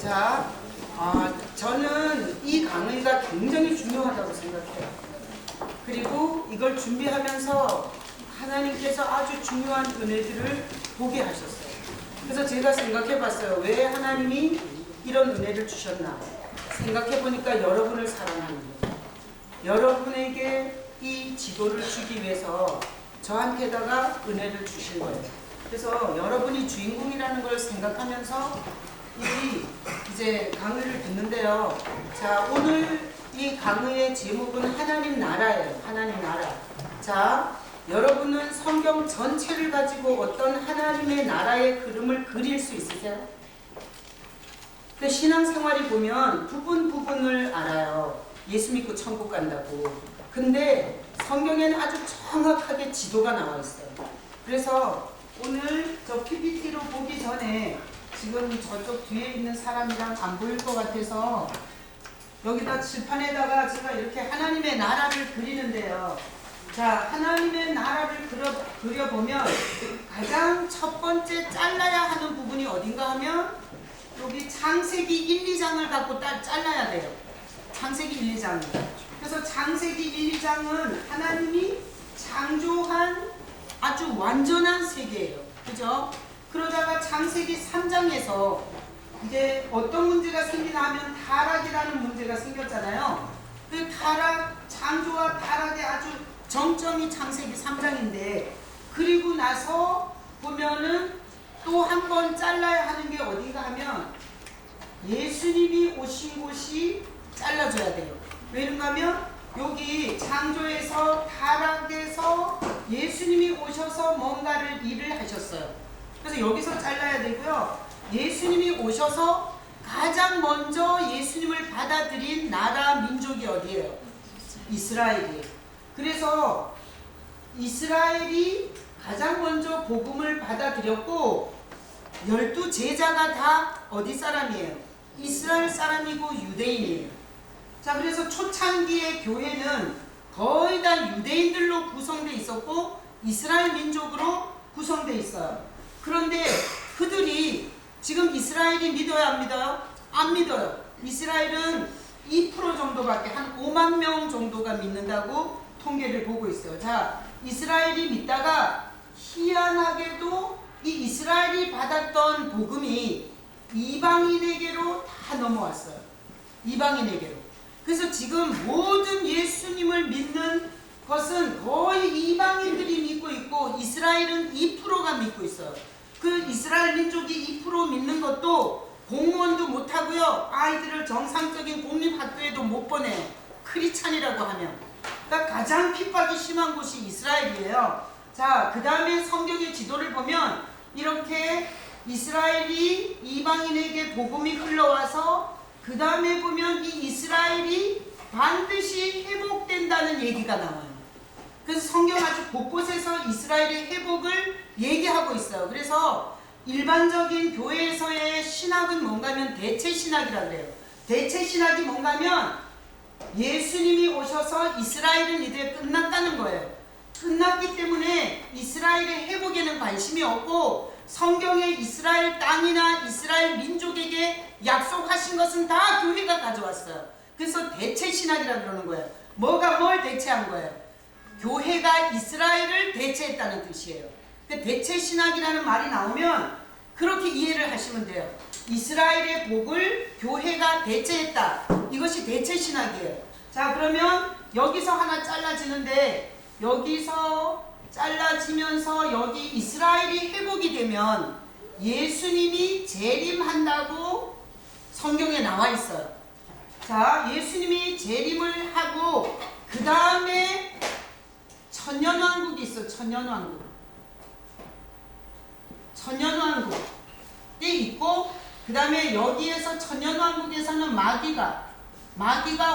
자, 저는 이 강의가 굉장히 중요하다고 생각해요. 그리고 이걸 준비하면서 하나님께서 아주 중요한 은혜들을 보게 하셨어요. 그래서 제가 생각해 봤어요. 왜 하나님이 이런 은혜를 주셨나? 생각해 보니까 여러분을 사랑하는 거예요. 여러분에게 이 지도를 주기 위해서 저한테다가 은혜를 주신 거예요. 그래서 여러분이 주인공이라는 걸 생각하면서 이제 강의를 듣는데요. 자, 오늘 이 강의의 제목은 하나님 나라예요. 하나님 나라. 자, 여러분은 성경 전체를 가지고 어떤 하나님의 나라의 그림을 그릴 수 있으세요? 그 신앙생활이 보면 부분을 알아요. 예수 믿고 천국 간다고. 근데 성경에는 아주 정확하게 지도가 나와 있어요. 그래서 오늘 저 PPT로 보기 전에 지금 저쪽 뒤에 있는 사람이랑 안 보일 것 같아서 여기다 칠판에다가 제가 이렇게 하나님의 나라를 그리는데요. 자, 하나님의 나라를 그려보면 가장 첫 번째 잘라야 하는 부분이 어딘가 하면 여기 창세기 1, 2장을 갖고 잘라야 돼요. 창세기 1, 2장을. 그래서 창세기 1, 2장은 하나님이 창조한 아주 완전한 세계예요. 그죠? 그러다가 창세기 3장에서 이제 어떤 문제가 생기나 하면 타락이라는 문제가 생겼잖아요. 그 타락, 창조와 타락의 아주 정점이 창세기 3장인데, 그리고 나서 보면은 또 한 번 잘라야 하는 게 어디가 하면 예수님이 오신 곳이 잘라줘야 돼요. 왜 그런가 하면 여기 창조에서 타락에서 예수님이 오셔서 뭔가를 일을 하셨어요. 그래서 여기서 잘라야 되고요. 예수님이 오셔서 가장 먼저 예수님을 받아들인 나라 민족이 어디예요? 이스라엘이에요. 그래서 이스라엘이 가장 먼저 복음을 받아들였고 12제자가 다 어디 사람이에요? 이스라엘 사람이고 유대인이에요. 자, 그래서 초창기의 교회는 거의 다 유대인들로 구성되어 있었고 이스라엘 민족으로 구성되어 있어요. 그런데 그들이 지금 이스라엘이 믿어야 안 믿어요? 안 믿어요. 이스라엘은 2% 정도밖에, 한 5만 명 정도가 믿는다고 통계를 보고 있어요. 자, 이스라엘이 믿다가 희한하게도 이 이스라엘이 받았던 복음이 이방인에게로 다 넘어왔어요. 이방인에게로. 그래서 지금 모든 예수님을 믿는 것은 거의 이방인들이 믿고 있고 이스라엘은 2%가 믿고 있어요. 그 이스라엘 민족이 2% 믿는 것도 공무원도 못하고요. 아이들을 정상적인 공립학교에도 못 보내요. 크리스찬이라고 하면. 그러니까 가장 핍박이 심한 곳이 이스라엘이에요. 자, 그 다음에 성경의 지도를 보면 이렇게 이스라엘이 이방인에게 복음이 흘러와서 그 다음에 보면 이 이스라엘이 반드시 회복된다는 얘기가 나와요. 그래서 성경 아주 곳곳에서 이스라엘의 회복을 얘기하고 있어요. 그래서 일반적인 교회에서의 신학은 뭔가 하면 대체신학이라고 그래요. 대체신학이 뭔가 하면 예수님이 오셔서 이스라엘은 이제 끝났다는 거예요. 끝났기 때문에 이스라엘의 회복에는 관심이 없고 성경에 이스라엘 땅이나 이스라엘 민족에게 약속하신 것은 다 교회가 가져왔어요. 그래서 대체신학이라고 그러는 거예요. 뭐가 뭘 대체한 거예요? 교회가 이스라엘을 대체했다는 뜻이에요. 대체신학이라는 말이 나오면 그렇게 이해를 하시면 돼요. 이스라엘의 복을 교회가 대체했다. 이것이 대체신학이에요. 자, 그러면 여기서 하나 잘라지는데 여기서 잘라지면서 여기 이스라엘이 회복이 되면 예수님이 재림한다고 성경에 나와 있어요. 자, 예수님이 재림을 하고 그 다음에 천년왕국이 있어. 천년왕국. 천년왕국이 있고 그 다음에 여기에서 천년왕국에서는 마귀가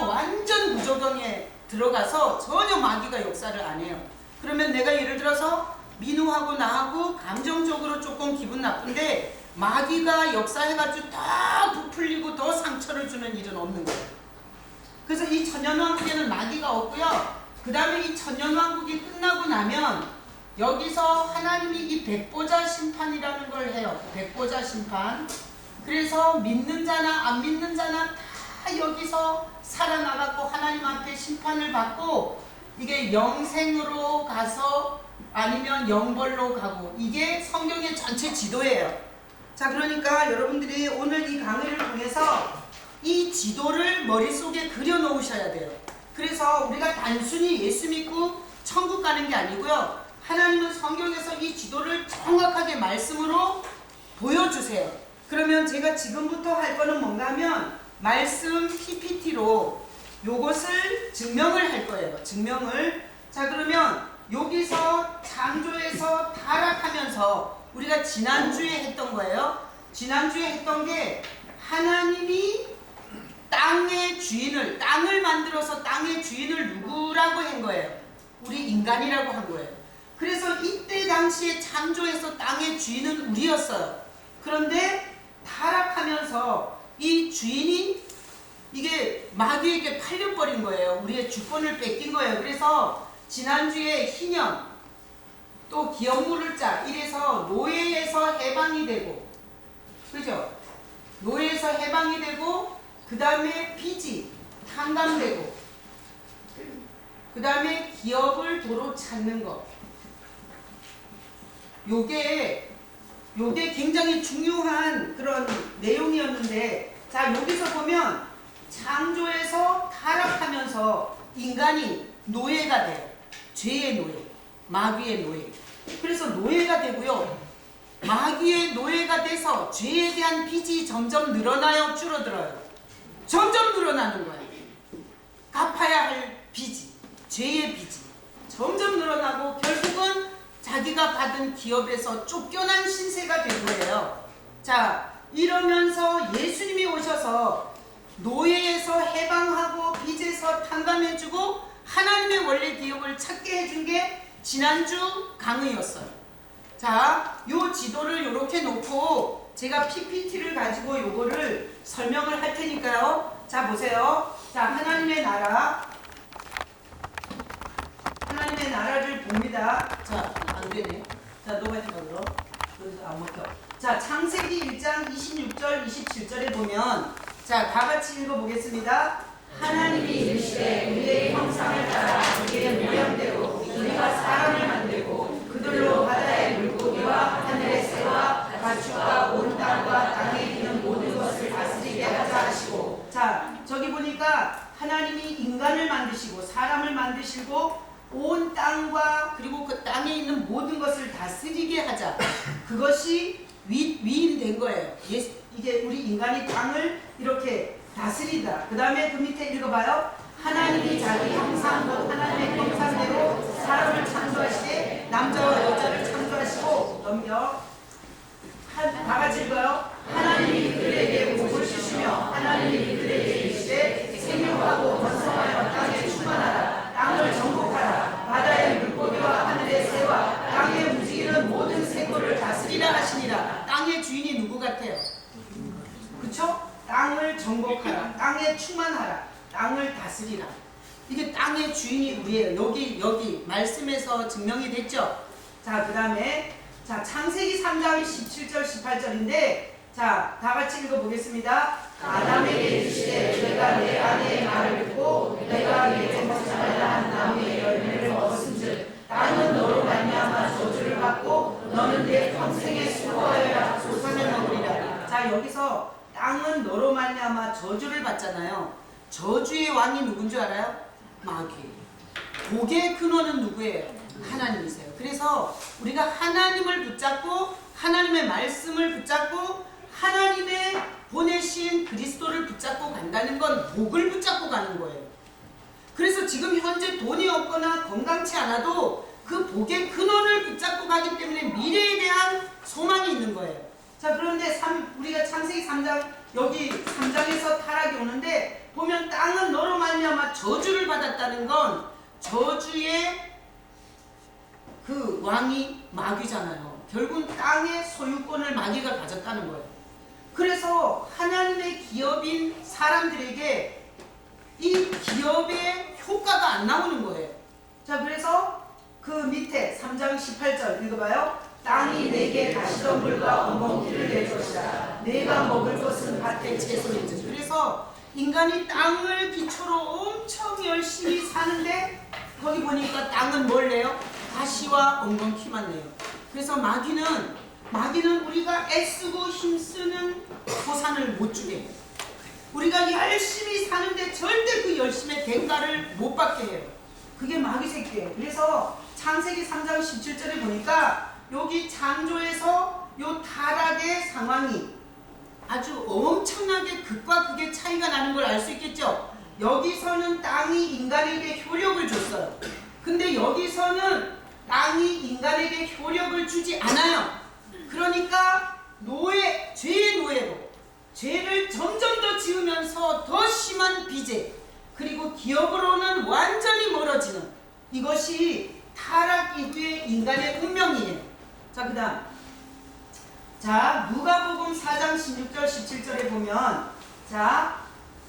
완전 무조건에 들어가서 전혀 마귀가 역사를 안 해요. 그러면 내가 예를 들어서 민우하고 나하고 감정적으로 조금 기분 나쁜데 마귀가 역사해가지고 더 부풀리고 더 상처를 주는 일은 없는 거예요. 그래서 이 천년왕국에는 마귀가 없고요. 그 다음에 이 천년왕국이 끝나고 나면 여기서 하나님이 이 백보자 심판이라는 걸 해요. 백보자 심판. 그래서 믿는 자나 안 믿는 자나 다 여기서 살아나갔고 하나님 앞에 심판을 받고 이게 영생으로 가서 아니면 영벌로 가고, 이게 성경의 전체 지도예요. 자, 그러니까 여러분들이 오늘 이 강의를 통해서 이 지도를 머릿속에 그려 놓으셔야 돼요. 그래서 우리가 단순히 예수 믿고 천국 가는 게 아니고요, 하나님은 성경에서 이 지도를 정확하게 말씀으로 보여주세요. 그러면 제가 지금부터 할 거는 뭔가 하면 말씀 PPT로 요것을 증명을 할 거예요. 증명을. 자, 그러면 여기서 창조에서 타락하면서 우리가 지난주에 했던 거예요. 지난주에 했던 게 하나님이 땅의 주인을, 땅을 만들어서 땅의 주인을 누구라고 한 거예요? 우리 인간이라고 한 거예요. 그래서 이때 당시에 창조에서 땅의 주인은 우리였어요. 그런데 타락하면서 이 주인이 이게 마귀에게 팔려버린 거예요. 우리의 주권을 뺏긴 거예요. 그래서 지난주에 희년, 또 기업물을 짜, 이래서 노예에서 해방이 되고, 그죠? 노예에서 해방이 되고, 그 다음에 빚이 탕감되고, 그 다음에 기업을 도로 찾는 것. 요게 굉장히 중요한 그런 내용이었는데, 자, 여기서 보면 창조에서 타락하면서 인간이 노예가 돼요. 죄의 노예, 마귀의 노예. 그래서 노예가 되고요, 마귀의 노예가 돼서 죄에 대한 빚이 점점 늘어나요, 줄어들어요? 점점 늘어나는 거예요. 갚아야 할 빚이, 죄의 빚이 점점 늘어나고 결국은 자기가 받은 기업에서 쫓겨난 신세가 된 거예요. 자, 이러면서 예수님이 오셔서 노예에서 해방하고 빚에서 탕감해주고 하나님의 원래 기업을 찾게 해준 게 지난주 강의였어요. 자, 요 지도를 이렇게 놓고 제가 PPT를 가지고 요거를 설명을 할 테니까요. 자, 보세요. 자, 하나님의 나라를 봅니다. 자, 안 되네. 자, 너가 해봐, 그럼. 그래서 안 먹혀. 자, 창세기 1장 26절, 27절에 보면, 자, 다 같이 읽어보겠습니다. 하나님이 이르시되 우리의 형상을 따라 우리의 모양대로 우리가 사람을 만들고 그들로 바다의 물고기와 하늘의 새와 가축과 온 땅과 땅에 있는 모든 것을 다스리게 하자 하시고, 자, 저기 보니까 하나님이 인간을 만드시고 사람을 만드시고 온 땅과 그리고 그 땅에 있는 모든 것을 다스리게 하자. 그것이 위임된 거예요. 이게 우리 인간이 땅을 이렇게 다스리다. 그 다음에 그 밑에 읽어봐요. 하나님이 자기 형상 곧 하나님의 형상대로 사람을 창조하시되 남자와 여자를 창조하시고, 넘겨. 다 같이 읽어요. 하나님이 그들에게 복을 주시며 하나님이 그들에게 이르시되 생육하고 번성하여 땅에 충만하라. 땅을 정복하라. 바다의 물고기와 하늘의 새와 땅에 움직이는 모든 생물을 다스리라 하시니라. 땅의 주인이 누구 같아요? 그쵸? 땅을 정복하라. 땅에 충만하라. 땅을 다스리라. 이게 땅의 주인이 우리예요. 여기 말씀에서 증명이 됐죠? 자, 그 다음에 자, 창세기 3장 17절 18절인데, 자, 다 같이 읽어보겠습니다. 아담에게 이르시되 내가 내 아내의 말을 듣고 내가 내게 먹지 말라 한 나무의 열매를 먹었은즉 땅은 너로 말미암아 저주를 받고 너는 내 평생에 수고하여야 소산을 먹으리라. 자, 여기서 땅은 너로 말미암아 저주를 받잖아요. 저주의 왕이 누군 줄 알아요? 마귀. 복의 근원은 누구예요? 하나님이세요. 그래서 우리가 하나님을 붙잡고 하나님의 말씀을 붙잡고 하나님의 보내신 그리스도를 붙잡고 간다는 건 복을 붙잡고 가는 거예요. 그래서 지금 현재 돈이 없거나 건강치 않아도 그 복의 근원을 붙잡고 가기 때문에 미래에 대한 소망이 있는 거예요. 자, 그런데 우리가 창세기 3장, 여기 3장에서 타락이 오는데 보면 땅은 너로 말미암아 저주를 받았다는 건 저주의 그 왕이 마귀잖아요. 결국은 땅의 소유권을 마귀가 가졌다는 거예요. 그래서 하나님의 기업인 사람들에게 이 기업의 효과가 안 나오는 거예요. 자, 그래서 그 밑에 3장 18절 읽어봐요. 땅이 내게 가시덤불과 엉겅퀴를 내주었다. 내가 먹을 것은 밭의 채소인지. 그래서 인간이 땅을 기초로 엄청 열심히 사는데 거기 보니까 땅은 뭘 내요? 가시와 엉겅퀴만 내요. 그래서 마귀는 우리가 애쓰고 힘쓰는 보상을 못 주게 해요. 우리가 열심히 사는데 절대 그 열심의 대가를 못 받게 해요. 그게 마귀 새끼예요. 그래서 창세기 3장 17절에 보니까 여기 창조에서 요 타락의 상황이 아주 엄청나게 극과 극의 차이가 나는 걸 알 수 있겠죠. 여기서는 땅이 인간에게 효력을 줬어요. 근데 여기서는 땅이 인간에게 효력을 주지 않아요. 그러니까 죄의 노예로 죄를 점점 더 지으면서 더 심한 비제, 그리고 기업으로는 완전히 멀어지는, 이것이 타락 이후의 인간의 운명이에요. 자, 그 다음, 자, 누가복음 4장 16절 17절에 보면, 자,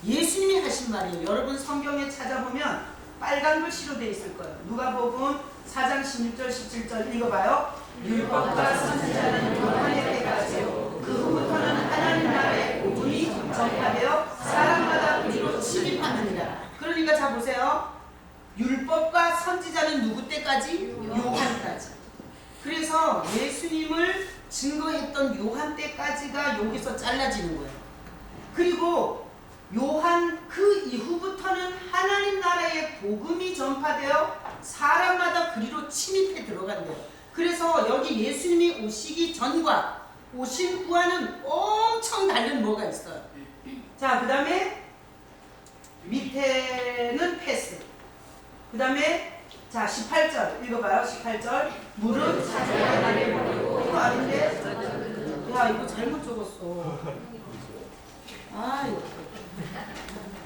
예수님이 하신 말이에요. 여러분 성경에 찾아보면 빨간 글씨로 되어 있을 거예요. 누가복음 4장 16절 17절 읽어봐요. 율법과 선지자는 요한의 때까지요. 그 후부터는 하나님 나라의 복음이 전파되어 사람마다 우리로 침입하느니라. 그러니까 자 보세요. 율법과 선지자는 누구 때까지? 요한 때까지. 그래서 예수님을 증거했던 요한 때까지가 여기서 잘라지는 거예요. 그리고 요한 그 이후부터는 하나님 나라의 복음이 전파되어 사람마다 그리로 침입해 들어간대요. 그래서 여기 예수님이 오시기 전과 오신 후와는 엄청 다른 뭐가 있어요. 자, 그 다음에 밑에는 패스. 그 다음에 자 18절 읽어봐요. 18절 무릇 자기의 아래 버리고 이거 아닌데? 야, 이거 잘못 적었어. 아유,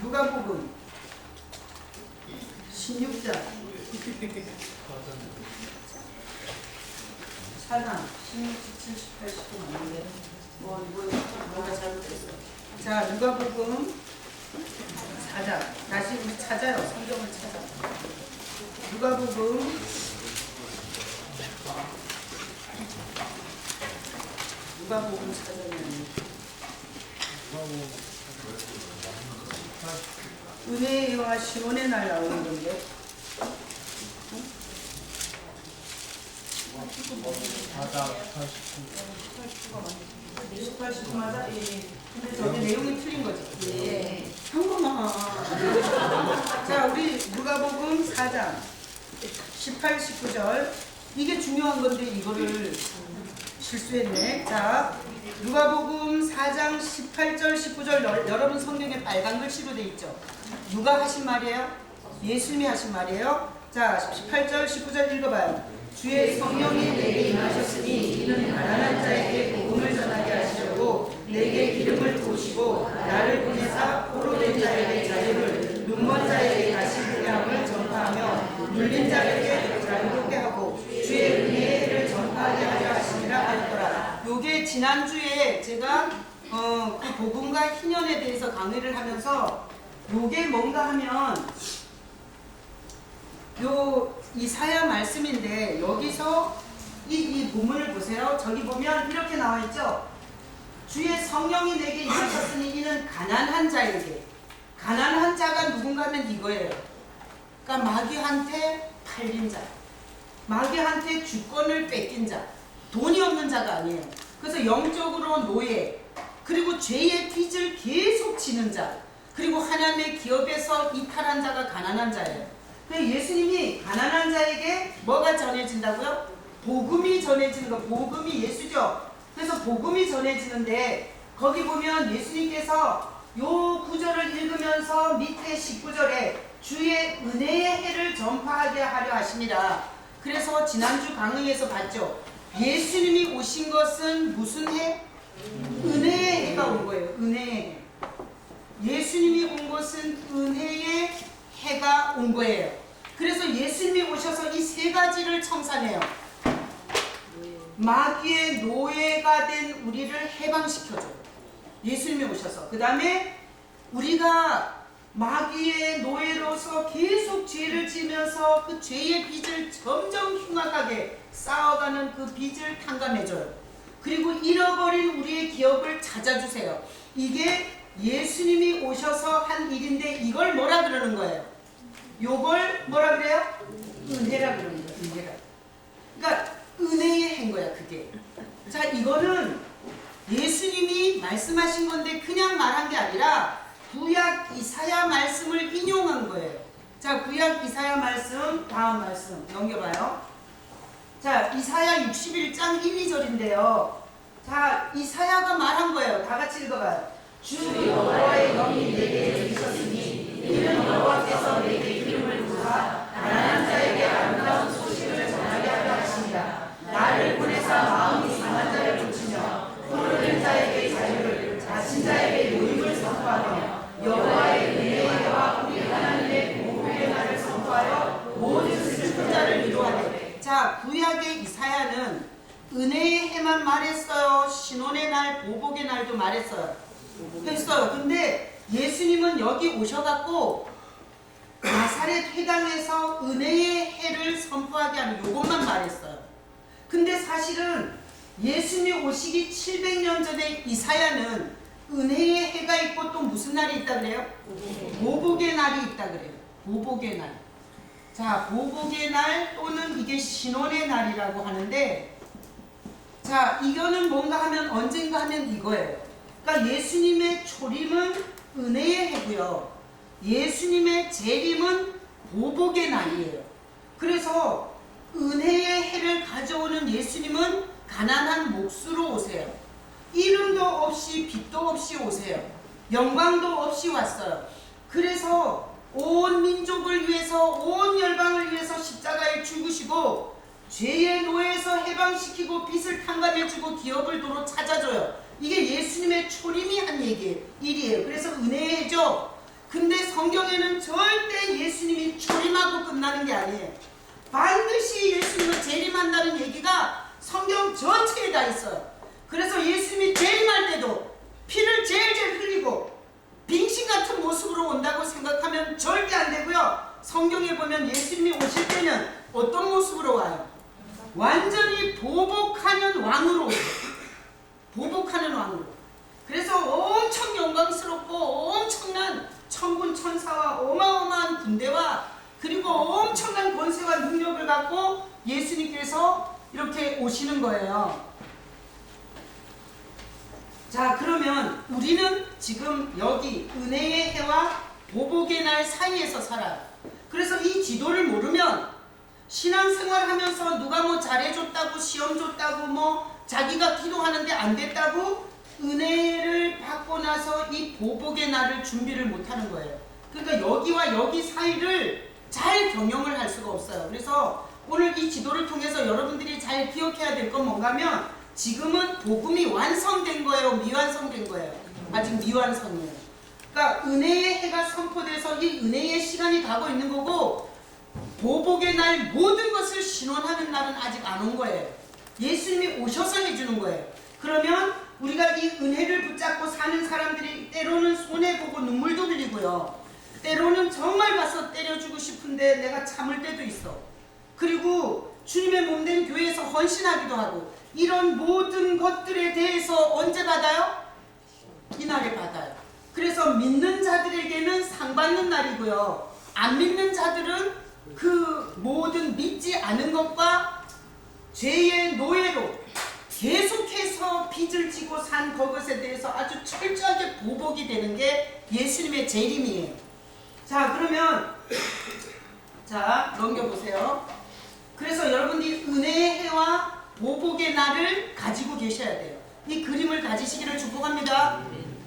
누가복음 16장 4장 16, 17, 18, 19 맞는데 이거 뭔가 잘못됐어. 자, 누가복음 4장 다시 우리 찾아요. 성경을 찾아. 누가복음 4장이 은혜의 영화 시온의 날 나오는 건데. 18, 19 맞아? 예. 근데 저기 내용이 틀린 거지. 예. 한번만. 자, 우리 누가복음 4장 18, 19절. 이게 중요한 건데 이거를 실수했네. 자, 누가복음 4장 18절 19절 여러분 성경에 빨간 글씨로 돼 있죠. 누가 하신 말이에요? 예수님이 하신 말이에요. 자, 18절 19절 읽어봐요. 주의 성령이 내게 임하셨으니 이는 가난한 자에게 복음을 전하게 하시려고 내게 기름을 부으시고 나를 보내사 포로된 자에게 자유를, 눈먼 자에게 다시 보게 함을 전파하며 눌린 자에게 자유롭게 하고 주의 은혜의 해를 전파하게 하려 하시니라 하였더라. 요게 지난주에 제가 그 복음과 희년에 대해서 강의를 하면서 요게 뭔가 하면 요 이사야 말씀인데 여기서 이 본문을 보세요. 저기 보면 이렇게 나와 있죠. 주의 성령이 내게 임하셨으니 이는 가난한 자에게. 가난한 자가 누군가 하면 이거예요. 그러니까 마귀한테 팔린 자, 마귀한테 주권을 뺏긴 자, 돈이 없는 자가 아니에요. 그래서 영적으로 노예, 그리고 죄의 빚을 계속 지는 자, 그리고 하나님의 기업에서 이탈한 자가 가난한 자예요. 예수님이 가난한 자에게 뭐가 전해진다고요? 복음이 전해지는 거. 복음이 예수죠. 그래서 복음이 전해지는데 거기 보면 예수님께서 요 구절을 읽으면서 밑에 19절에 주의 은혜의 해를 전파하게 하려 하십니다. 그래서 지난주 강의에서 봤죠. 예수님이 오신 것은 무슨 해? 은혜의 해가 온 거예요. 은혜의 해. 예수님이 온 것은 은혜의 해가 온 거예요. 그래서 예수님이 오셔서 이 세 가지를 청산해요. 마귀의 노예가 된 우리를 해방시켜줘요. 예수님이 오셔서. 그 다음에 우리가 마귀의 노예로서 계속 죄를 지면서 그 죄의 빚을 점점 흉악하게 쌓아가는 그 빚을 탕감해줘요. 그리고 잃어버린 우리의 기업을 찾아주세요. 이게 예수님이 오셔서 한 일인데 이걸 뭐라 그러는 거예요? 요걸 뭐라 그래요? 은혜라 그러는 거예요. 은혜라. 그러니까 은혜의 해인 거야 그게. 자, 이거는 예수님이 말씀하신 건데 그냥 말한 게 아니라 구약 이사야 말씀을 인용한 거예요. 자, 구약 이사야 말씀, 다음 말씀 넘겨봐요. 자, 이사야 61장 1, 2절인데요. 자, 이사야가 말한 거예요. 다 같이 읽어봐요. 주 여호와의 영이 내게 있었으니 이는 여호와께서 내게 이름을 부사 가난한 자에게 아름다운 소식을 전하게 하려 하십니다. 나를 보내사 마음이 상한 자를 고치며 포로된 자에게 자유를, 다친 자에게 노임을 선포하며 여호와의 은혜의 해와 우리 하나님의 보호의 날을 선포하여 모든 슬픈 자를 위로하되. 자, 구약의 이사야는 은혜의 해만 말했어요? 신혼의 날, 보복의 날도 말했어요? 했어요. 근데 예수님은 여기 오셔갖고 나사렛 회당에서 은혜의 해를 선포하게 하는 요것만 말했어요. 근데 사실은 예수님이 오시기 700년 전에 이사야는 은혜의 해가 있고 또 무슨 날이 있다 그래요? 보복의 날이 있다 그래요. 보복의 날. 자, 보복의 날 또는 이게 신혼의 날이라고 하는데, 자, 이거는 뭔가 하면 언젠가 하면 이거예요. 그러니까 예수님의 초림은 은혜의 해고요. 예수님의 재림은 보복의 날이에요. 그래서 은혜의 해를 가져오는 예수님은 가난한 몫으로 오세요. 이름도 없이 빛도 없이 오세요. 영광도 없이 왔어요. 그래서 온 민족을 위해서, 온 열방을 위해서 십자가에 죽으시고 죄의 노예에서 해방시키고 빚을 탕감해주고 기업을 도로 찾아줘요. 이게 예수님의 초림이 한 일이에요. 그래서 은혜의 해죠. 근데 성경에는 절대 예수님이 초림하고 끝나는 게 아니에요. 반드시 예수님을 재림한다는 얘기가 성경 전체에 다 있어요. 그래서 예수님이 재림할 때도 피를 제일 흘리고 빙신 같은 모습으로 온다고 생각하면 절대 안 되고요. 성경에 보면 예수님이 오실 때는 어떤 모습으로 와요? 완전히 보복하는 왕으로 오세요. 보복하는 왕으로. 그래서 엄청 영광스럽고 엄청난 천군 천사와 어마어마한 군대와 그리고 엄청난 권세와 능력을 갖고 예수님께서 이렇게 오시는 거예요. 자, 그러면 우리는 지금 여기 은혜의 해와 보복의 날 사이에서 살아요. 그래서 이 지도를 모르면 신앙생활 하면서 누가 뭐 잘해줬다고, 시험 줬다고, 뭐 자기가 기도하는데 안 됐다고 은혜를 받고 나서 이 보복의 날을 준비를 못하는 거예요. 그러니까 여기와 여기 사이를 잘 경영을 할 수가 없어요. 그래서 오늘 이 지도를 통해서 여러분들이 잘 기억해야 될 건 뭔가 하면 지금은 복음이 완성된 거예요? 미완성된 거예요? 아직 미완성이에요. 그러니까 은혜의 해가 선포돼서 이 은혜의 시간이 가고 있는 거고 보복의 날 모든 것을 신원하는 날은 아직 안 온 거예요. 예수님이 오셔서 해주는 거예요. 그러면 우리가 이 은혜를 붙잡고 사는 사람들이 때로는 손해보고 눈물도 흘리고요. 때로는 정말 가서 때려주고 싶은데 내가 참을 때도 있어. 그리고 주님의 몸된 교회에서 헌신하기도 하고 이런 모든 것들에 대해서 언제 받아요? 이날에 받아요. 그래서 믿는 자들에게는 상 받는 날이고요. 안 믿는 자들은 그 모든 믿지 않은 것과 죄의 노예로 계속해서 빚을 지고 산 그것에 대해서 아주 철저하게 보복이 되는 게 예수님의 재림이에요. 자, 그러면 자, 넘겨보세요. 그래서 여러분들이 은혜의 해와 보복의 날을 가지고 계셔야 돼요. 이 그림을 가지시기를 축복합니다.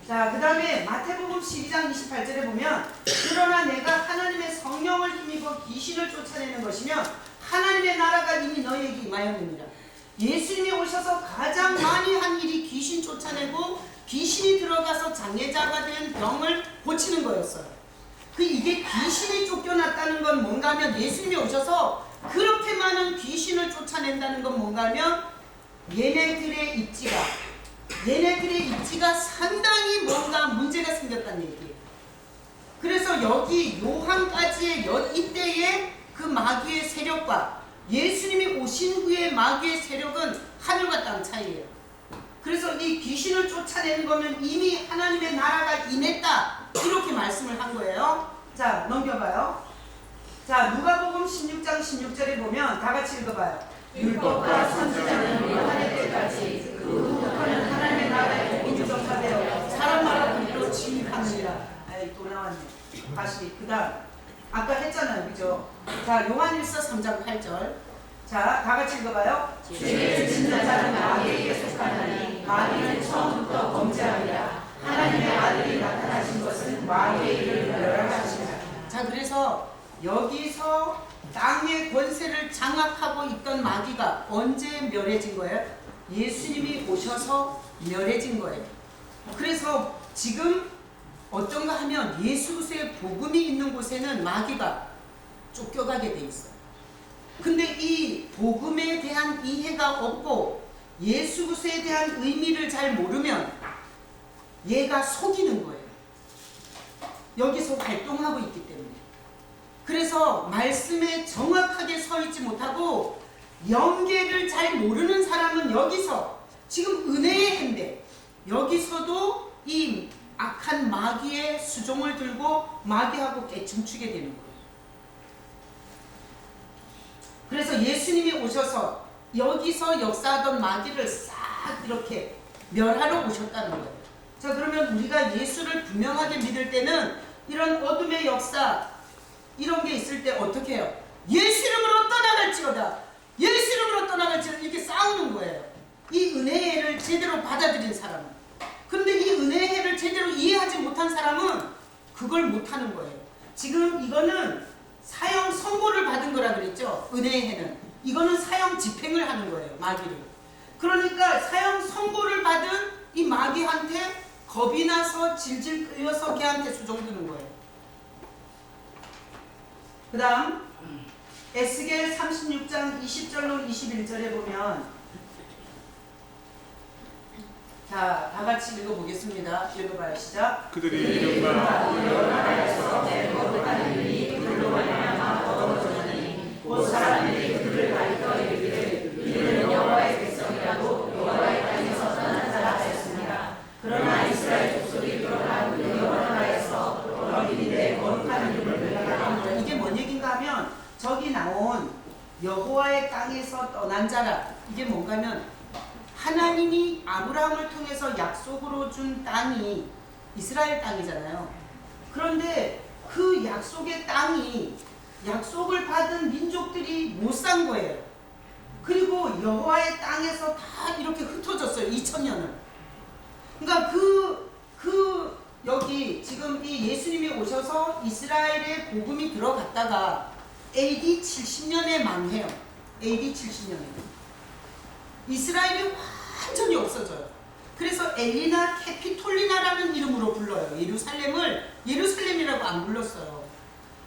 자, 그 다음에 마태복음 12장 28절에 보면 그러나 내가 하나님의 성령을 힘입어 귀신을 쫓아내는 것이며 하나님의 나라가 이미 너희에게 임하였느니라. 예수님이 오셔서 가장 많이 한 일이 귀신 쫓아내고 귀신이 들어가서 장애자가 된 병을 고치는 거였어요. 이게 귀신이 쫓겨났다는 건 뭔가 하면 예수님이 오셔서 그렇게 많은 귀신을 쫓아낸다는 건 뭔가 하면 얘네들의 입지가 상당히 뭔가 문제가 생겼다는 얘기예요. 그래서 그래서 여기 요한까지의 이때의 그 마귀의 세력과 예수님이 오신 후의 마귀의 세력은 하늘과 땅 차이예요. 그래서 이 귀신을 쫓아내는 거면 이미 하나님의 나라가 임했다, 이렇게 말씀을 한 거예요. 자, 넘겨봐요. 자, 누가복음 16장 16절에 보면 다 같이 읽어봐요. 율법과 선지자는 요한의 때까지 그 후부터는 하나님의 나라에 인정하되어 사람 나라 군대로 침입하느니라. 아이, 또 나왔네. 다시 그 다음 아까 했잖아요, 그죠? 자, 요한일서 3장 8절. 자, 다 같이 읽어봐요. 죄를 짓는 자는 마귀에게 속하나니 마귀는 처음부터 범죄하니라. 하나님의 아들이 나타나신 것은 마귀의 일을 멸하시니라. 자, 그래서 여기서 땅의 권세를 장악하고 있던 마귀가 언제 멸해진 거예요? 예수님이 오셔서 멸해진 거예요. 그래서 지금 어떤가 하면 예수 그리스도의 복음이 있는 곳에는 마귀가 쫓겨가게 돼 있어요. 근데 이 복음에 대한 이해가 없고 예수 그리스도에 대한 의미를 잘 모르면 얘가 속이는 거예요. 여기서 활동하고 있기 때문에. 그래서 말씀에 정확하게 서 있지 못하고 영계를 잘 모르는 사람은 여기서 지금 은혜의 해인데 여기서도 이 악한 마귀의 수종을 들고 마귀하고 개춤추게 되는 거예요. 그래서 예수님이 오셔서 여기서 역사하던 마귀를 싹 이렇게 멸하러 오셨다는 거예요. 자, 그러면 우리가 예수를 분명하게 믿을 때는 이런 어둠의 역사 이런 게 있을 때 어떻게 해요? 예수 이름으로 떠나갈지어다, 예수 이름으로 떠나갈지어다, 이렇게 싸우는 거예요. 이 은혜를 제대로 받아들인 사람은. 근데 이 은혜를 제대로 이해하지 못한 사람은 그걸 못하는 거예요. 지금 이거는 사형 선고를 받은 거라 그랬죠. 은혜의 해는 이거는 사형 집행을 하는 거예요, 마귀를. 그러니까 사형 선고를 받은 이 마귀한테 겁이 나서 질질 끌려서 걔한테 수종드는 거예요. 그 다음 에스겔 36장 20절로 21절에 보면, 자, 다 같이 읽어보겠습니다. 읽어봐요. 시작. 그들이 이른바 여러 나라에서 내 거룩한 이름이 그들로 말미암아 더러워졌으니 곧 사람들이 그들을 가리켜 이르기를 이들은 여호와의 백성이라도 여호와의 땅에서 떠난 자라 하였습니다. 그러나 이스라엘 족속이 들어간 그 여러 나라에서 너희들이 내 거룩한 이름을 멸하라. 이게 뭔 얘기인가 하면 저기 나온 여호와의 땅에서 떠난 자라, 이게 뭔가 하면 하나님이 아브라함을 통해서 약속으로 준 땅이 이스라엘 땅이잖아요. 그런데 그 약속의 땅이 약속을 받은 민족들이 못 산 거예요. 그리고 여호와의 땅에서 다 이렇게 흩어졌어요. 2000년을. 그러니까 여기 지금 이 예수님이 오셔서 이스라엘의 복음이 들어갔다가 AD 70년에 망해요. AD 70년에. 이스라엘이 완전히 없어져요. 그래서 엘리나 캐피톨리나라는 이름으로 불러요. 예루살렘을 예루살렘이라고 안 불렀어요.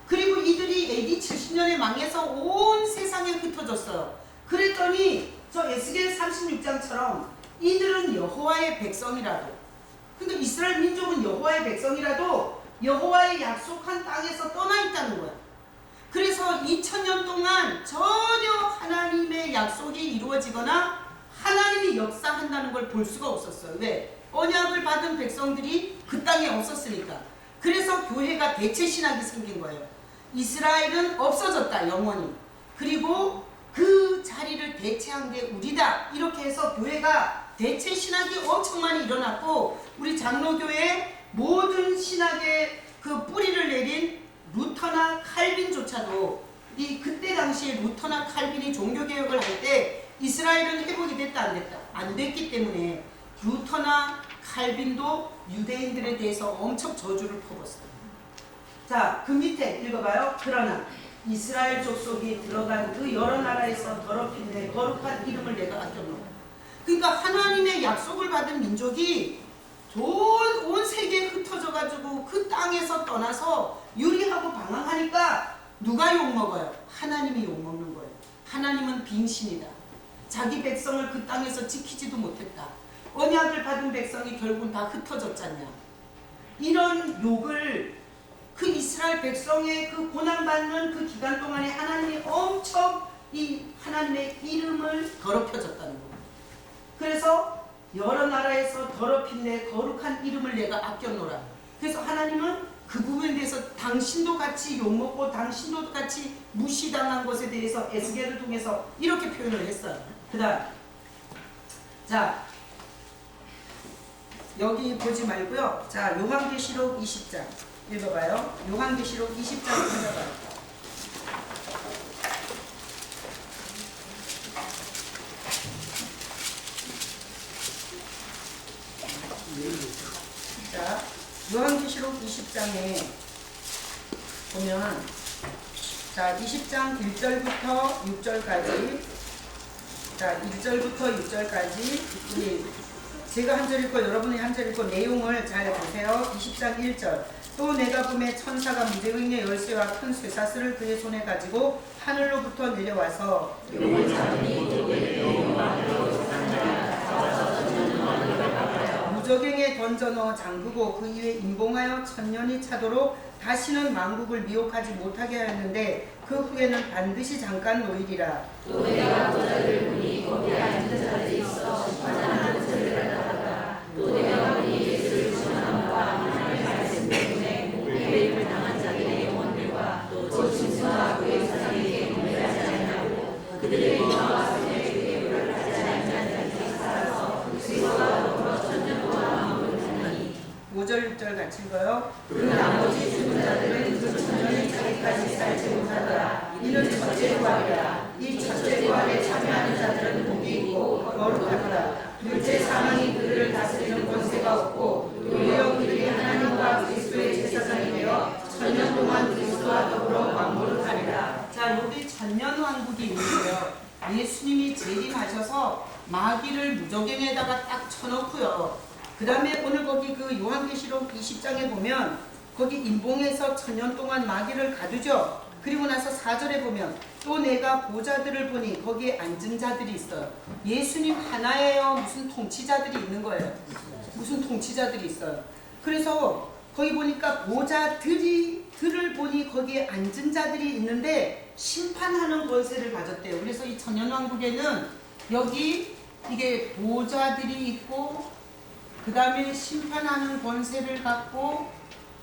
그리고 이들이 AD 70년에 망해서 온 세상에 흩어졌어요. 그랬더니 저 에스겔 36장처럼 이들은 여호와의 백성이라도, 근데 이스라엘 민족은 여호와의 백성이라도 여호와의 약속한 땅에서 떠나 있다는 거야. 그래서 2000년 동안 전혀 하나님의 약속이 이루어지거나 하나님이 역사한다는 걸 볼 수가 없었어요. 왜? 언약을 받은 백성들이 그 땅에 없었으니까. 그래서 교회가 대체 신학이 생긴 거예요. 이스라엘은 없어졌다, 영원히. 그리고 그 자리를 대체한 게 우리다, 이렇게 해서 교회가 대체 신학이 엄청 많이 일어났고, 우리 장로교회 모든 신학의 그 뿌리를 내린 루터나 칼빈조차도 그때 당시에 루터나 칼빈이 종교개혁을 할 때 이스라엘은 회복이 됐다 안 됐다? 안 됐기 때문에 루터나 칼빈도 유대인들에 대해서 엄청 저주를 퍼붓어요. 자, 그 밑에 읽어봐요. 그러나 이스라엘 족속이 들어간 그 여러 나라에서 더럽힌 내 거룩한 이름을 내가 아껴놓아. 그러니까 하나님의 약속을 받은 민족이 온 세계에 흩어져가지고 그 땅에서 떠나서 유리하고 방황하니까 누가 욕먹어요? 하나님이 욕먹는 거예요. 하나님은 빙신이다. 자기 백성을 그 땅에서 지키지도 못했다. 언약을 받은 백성이 결국은 다 흩어졌잖냐. 이런 욕을 그 이스라엘 이스라엘 백성의 그 고난받는 그 기간 동안에 하나님이 엄청 이 하나님의 이름을 더럽혀졌다는 거예요. 그래서 여러 나라에서 더럽힌 내 거룩한 이름을 내가 아껴노라. 그래서 하나님은 그 부분에 대해서 당신도 같이 욕먹고 당신도 같이 무시당한 것에 대해서 에스겔을 통해서 이렇게 표현을 했어요. 그 다음 자 여기 보지 말고요. 자 요한계시록 20장 읽어봐요. 요한계시록 20장 찾아봐요. 자 요한계시록 20장에 보면 자 20장 1절부터 6절까지 자 1절부터 6절까지 우리 제가 한 절 읽고 여러분이 한 절 읽고 내용을 잘 보세요. 20장 1절 또 내가 꿈에 천사가 무대응의 열쇠와 큰 쇠사슬을 그의 손에 가지고 하늘로부터 내려와서 무저갱에 던져 넣어 잠그고 그 위에 임봉하여 천년이 차도록 다시는 만국을 미혹하지 못하게 하였는데 그 후에는 반드시 잠깐 노일이라. 또 내가 보좌를 보니 거기에 앉은 자들이 있어 심판하는 소리를 나다가 또 내가 보니 예수를 전함과 하나님의 말씀 때문에 목배임을 당한 자들의 영혼들과 또 짐승과 그의 사상에게 경배하지 않냐고 그들의 영화와 손에 그의 물을 하지 않는 자들이 살아서 그리스도와 더불어 천년 동안 왕국을 하나니 5절 6절 같이 읽어요. 그 나머지 죽은 자들은 그 천년이 차기까지 살지 못하더라. 이는 첫째 부활이라. 이 첫째 부활에 참여하는 자들은 복이 있고 거룩하더라. 둘째 사망이 그들을 다스리는 권세가 없고 도리어 그들이 하나님과 그리스도의 제사장이 되어 천년 동안 그리스도와 더불어 왕국을 하리라. 자 여기 천년왕국이 있는데요. 예수님이 재림하셔서 마귀를 무저갱에다가 딱 쳐놓고요. 그 다음에 오늘 거기 그 요한계시록 20장에 보면 거기 임봉에서 천년 동안 마귀를 가두죠. 그리고 나서 4절에 보면 또 내가 보좌들을 보니 거기에 앉은 자들이 있어요. 예수님 하나예요? 무슨 통치자들이 있는 거예요? 무슨 통치자들이 있어요. 그래서 거기 보니까 보좌들을 보니 거기에 앉은 자들이 있는데 심판하는 권세를 가졌대요. 그래서 이 천년왕국에는 여기 이게 보좌들이 있고 그 다음에 심판하는 권세를 갖고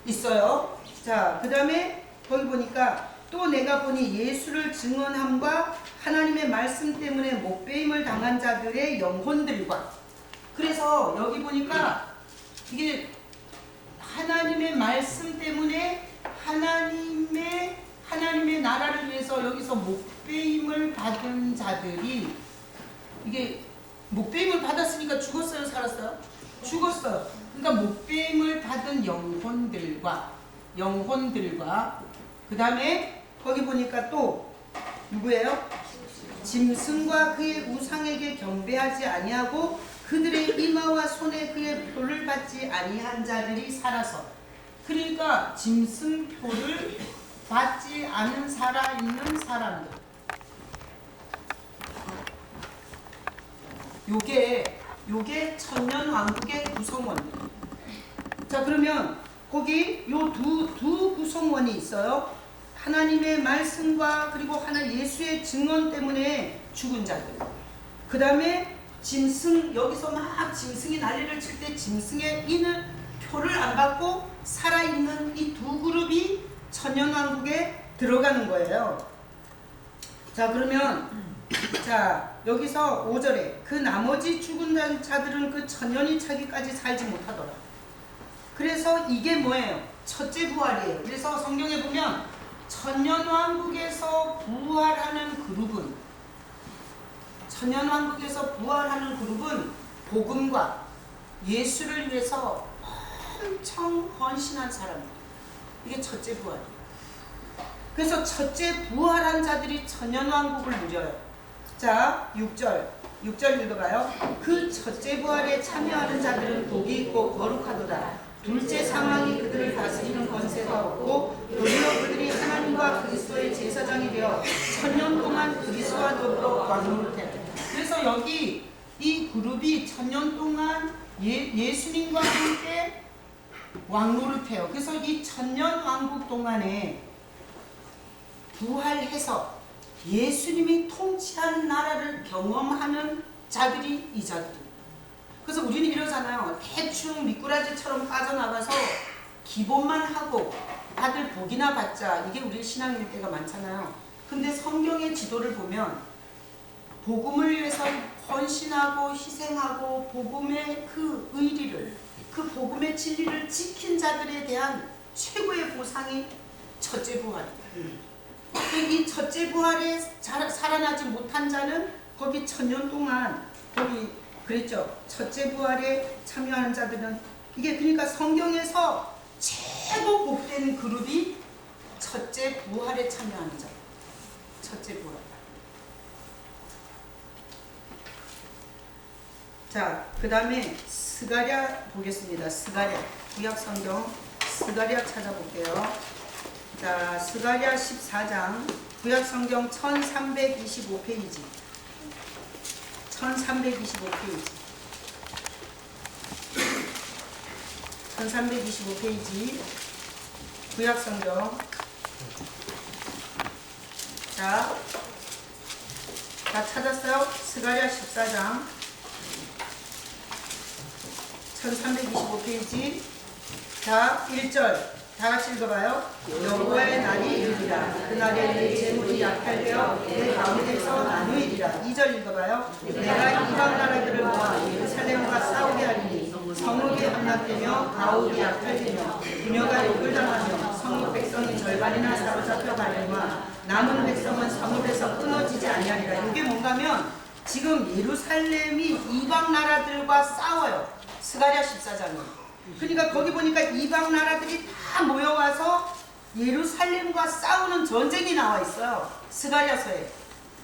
있어요. 자, 그 다음에 거기 보니까 또 내가 보니 예수를 증언함과 하나님의 말씀 때문에 목배임을 당한 자들의 영혼들과 그래서 여기 보니까 이게 하나님의 말씀 때문에 하나님의 나라를 위해서 여기서 목배임을 받은 자들이 이게 목배임을 받았으니까 죽었어요? 살았어요? 죽었어요. 그러니까 목배임을 받은 영혼들과 그 다음에 거기 보니까 또 누구예요? 짐승과 그의 우상에게 경배하지 아니하고 그들의 이마와 손에 그의 표를 받지 아니한 자들이 살아서 그러니까 짐승표를 받지 않은 살아있는 사람들 요게 천년왕국의 구성원들. 자 그러면 거기 요 두 구성원이 있어요. 하나님의 말씀과 그리고 예수의 증언 때문에 죽은 자들. 그 다음에 짐승 여기서 막 짐승이 난리를 칠 때 짐승의 표를 안 받고 살아있는 이 두 그룹이 천년왕국에 들어가는 거예요. 자 그러면 자 여기서 5절에 그 나머지 죽은 자들은 그 천년이 차기까지 살지 못하더라. 그래서 이게 뭐예요? 첫째 부활이에요. 그래서 성경에 보면 천년왕국에서 부활하는 그룹은 복음과 예수를 위해서 엄청 헌신한 사람들. 이게 첫째 부활이에요. 그래서 첫째 부활한 자들이 천년왕국을 누려요. 자 6절 읽어봐요. 그 첫째 부활에 참여하는 자들은 복이 있고 거룩하도다. 둘째 사망이 그들을 다스리는 권세가 없고 도리어 그들이 하나님과 그리스도의 제사장이 되어 천년 동안 그리스도와 더불어 왕노릇 해야 돼. 그래서 여기 이 그룹이 천년 동안 예수님과 함께 왕노릇해요. 그래서 이 천년 왕국 동안에 부활해서 예수님이 통치하는 나라를 경험하는 자들이 이 자들이에요. 그래서 우리는 이러잖아요. 대충 미꾸라지처럼 빠져나가서 기본만 하고 다들 복이나 받자. 이게 우리 신앙일 때가 많잖아요. 근데 성경의 지도를 보면 복음을 위해서 헌신하고 희생하고 복음의 그 의리를, 그 복음의 진리를 지킨 자들에 대한 최고의 보상이 첫째 부활이다. 이 첫째 부활에 살아나지 못한 자는 거기 천년 동안 거기 그랬죠. 첫째 부활에 참여하는 자들은 이게 그러니까 성경에서 최고 복된 그룹이 첫째 부활에 참여하는 자. 첫째 부활. 자, 그 다음에 스가랴 보겠습니다. 스가랴. 구약 성경 스가랴 찾아볼게요. 자, 스가랴 14장. 구약 성경 1325페이지. 1325페이지. 1325페이지. 구약 성경. 자, 다 찾았어요? 스가랴 14장. 1325페이지. 자, 1절 다 같이 읽어봐요. 여호와의 날이 이르리라. 그날에 내 재물이 약탈되어 내 가운데서 나누이리라. 2절 읽어봐요. 내가 이방 나라들을 모아 예루살렘과 싸우게 하리니 성읍이 함락되며 가옥이 약탈되며 부녀가 욕을 당하며 성읍 백성이 절반이나 사로잡혀 가려니와 남은 백성은 성읍에서 끊어지지 아니하리라. 이게 뭔가면 지금 예루살렘이 이방 나라들과 싸워요. 스가랴 14장은. 그러니까 거기 보니까 이방 나라들이 다 모여와서 예루살렘과 싸우는 전쟁이 나와 있어요. 스가랴서에.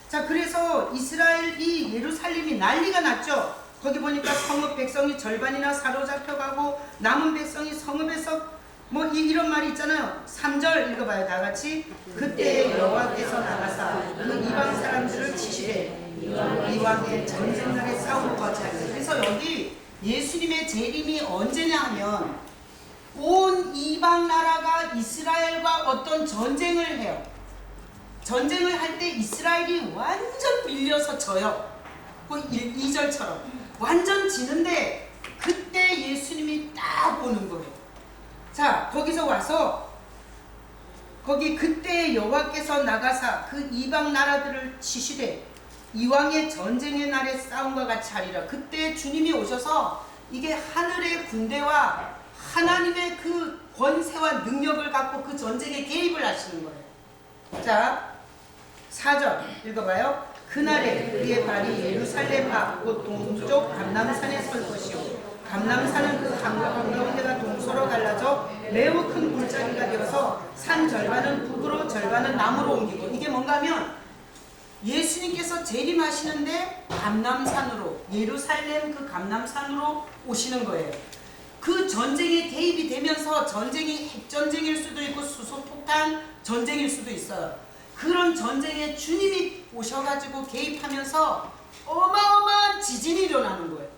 자, 그래서 이스라엘이 예루살렘이 난리가 났죠. 거기 보니까 성읍 백성이 절반이나 사로잡혀가고 남은 백성이 성읍에서 뭐 이런 말이 있잖아요. 3절 읽어봐요. 다 같이. 그때 여호와께서 나가사 그 이방 사람들을 치시되 이왕의 전쟁날에 싸우는 것이 아니라. 그래서 여기 예수님의 재림이 언제냐 하면 온 이방 나라가 이스라엘과 어떤 전쟁을 해요. 전쟁을 할 때 이스라엘이 완전 밀려서 져요. 그 2절처럼 완전 지는데 그때 예수님이 딱 오는 거예요. 자, 거기서 와서 거기 그때 여호와께서 나가사 그 이방 나라들을 치시되 이왕의 전쟁의 날에 싸움과 같이 하리라. 그때 주님이 오셔서 이게 하늘의 군대와 하나님의 그 권세와 능력을 갖고 그 전쟁에 개입을 하시는 거예요. 자, 4절 읽어봐요. 그날에 그의 발이 예루살렘 앞 곧 동쪽 감람산에 설 것이요 감람산은 그 한가운데가 동서로 갈라져 매우 큰 골짜기가 되어서 산 절반은 북으로 절반은 남으로 옮기고. 이게 뭔가 하면 예수님께서 재림하시는데 감람산으로, 예루살렘 그 감람산으로 오시는 거예요. 그 전쟁에 개입이 되면서 전쟁이 핵전쟁일 수도 있고 수소폭탄 전쟁일 수도 있어요. 그런 전쟁에 주님이 오셔가지고 개입하면서 어마어마한 지진이 일어나는 거예요.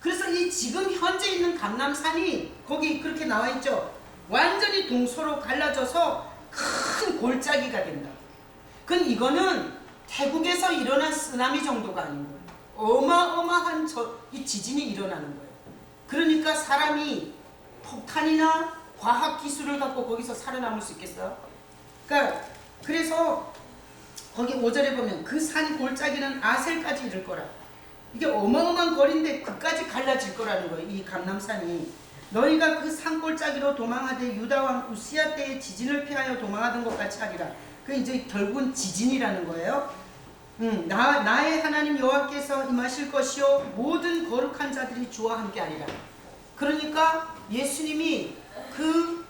그래서 이 지금 현재 있는 감람산이 거기 그렇게 나와 있죠. 완전히 동서로 갈라져서 큰 골짜기가 된다. 그럼 이거는 태국에서 일어난 쓰나미 정도가 아닌 거예요. 어마어마한 이 지진이 일어나는 거예요. 그러니까 사람이 폭탄이나 과학기술을 갖고 거기서 살아남을 수 있겠어요? 그러니까 그래서 거기 5절에 보면 그 산 골짜기는 아셀까지 이를 거라. 이게 어마어마한 거리인데 그까지 갈라질 거라는 거예요. 이 감람산이. 너희가 그 산 골짜기로 도망하되 유다왕 우시야 때의 지진을 피하여 도망하던 것 같이 하리라. 그 이제 결국은 지진이라는 거예요. 나의 하나님 여호와께서 임하실 것이요 모든 거룩한 자들이 주와 함께 하리라. 그러니까 예수님이 그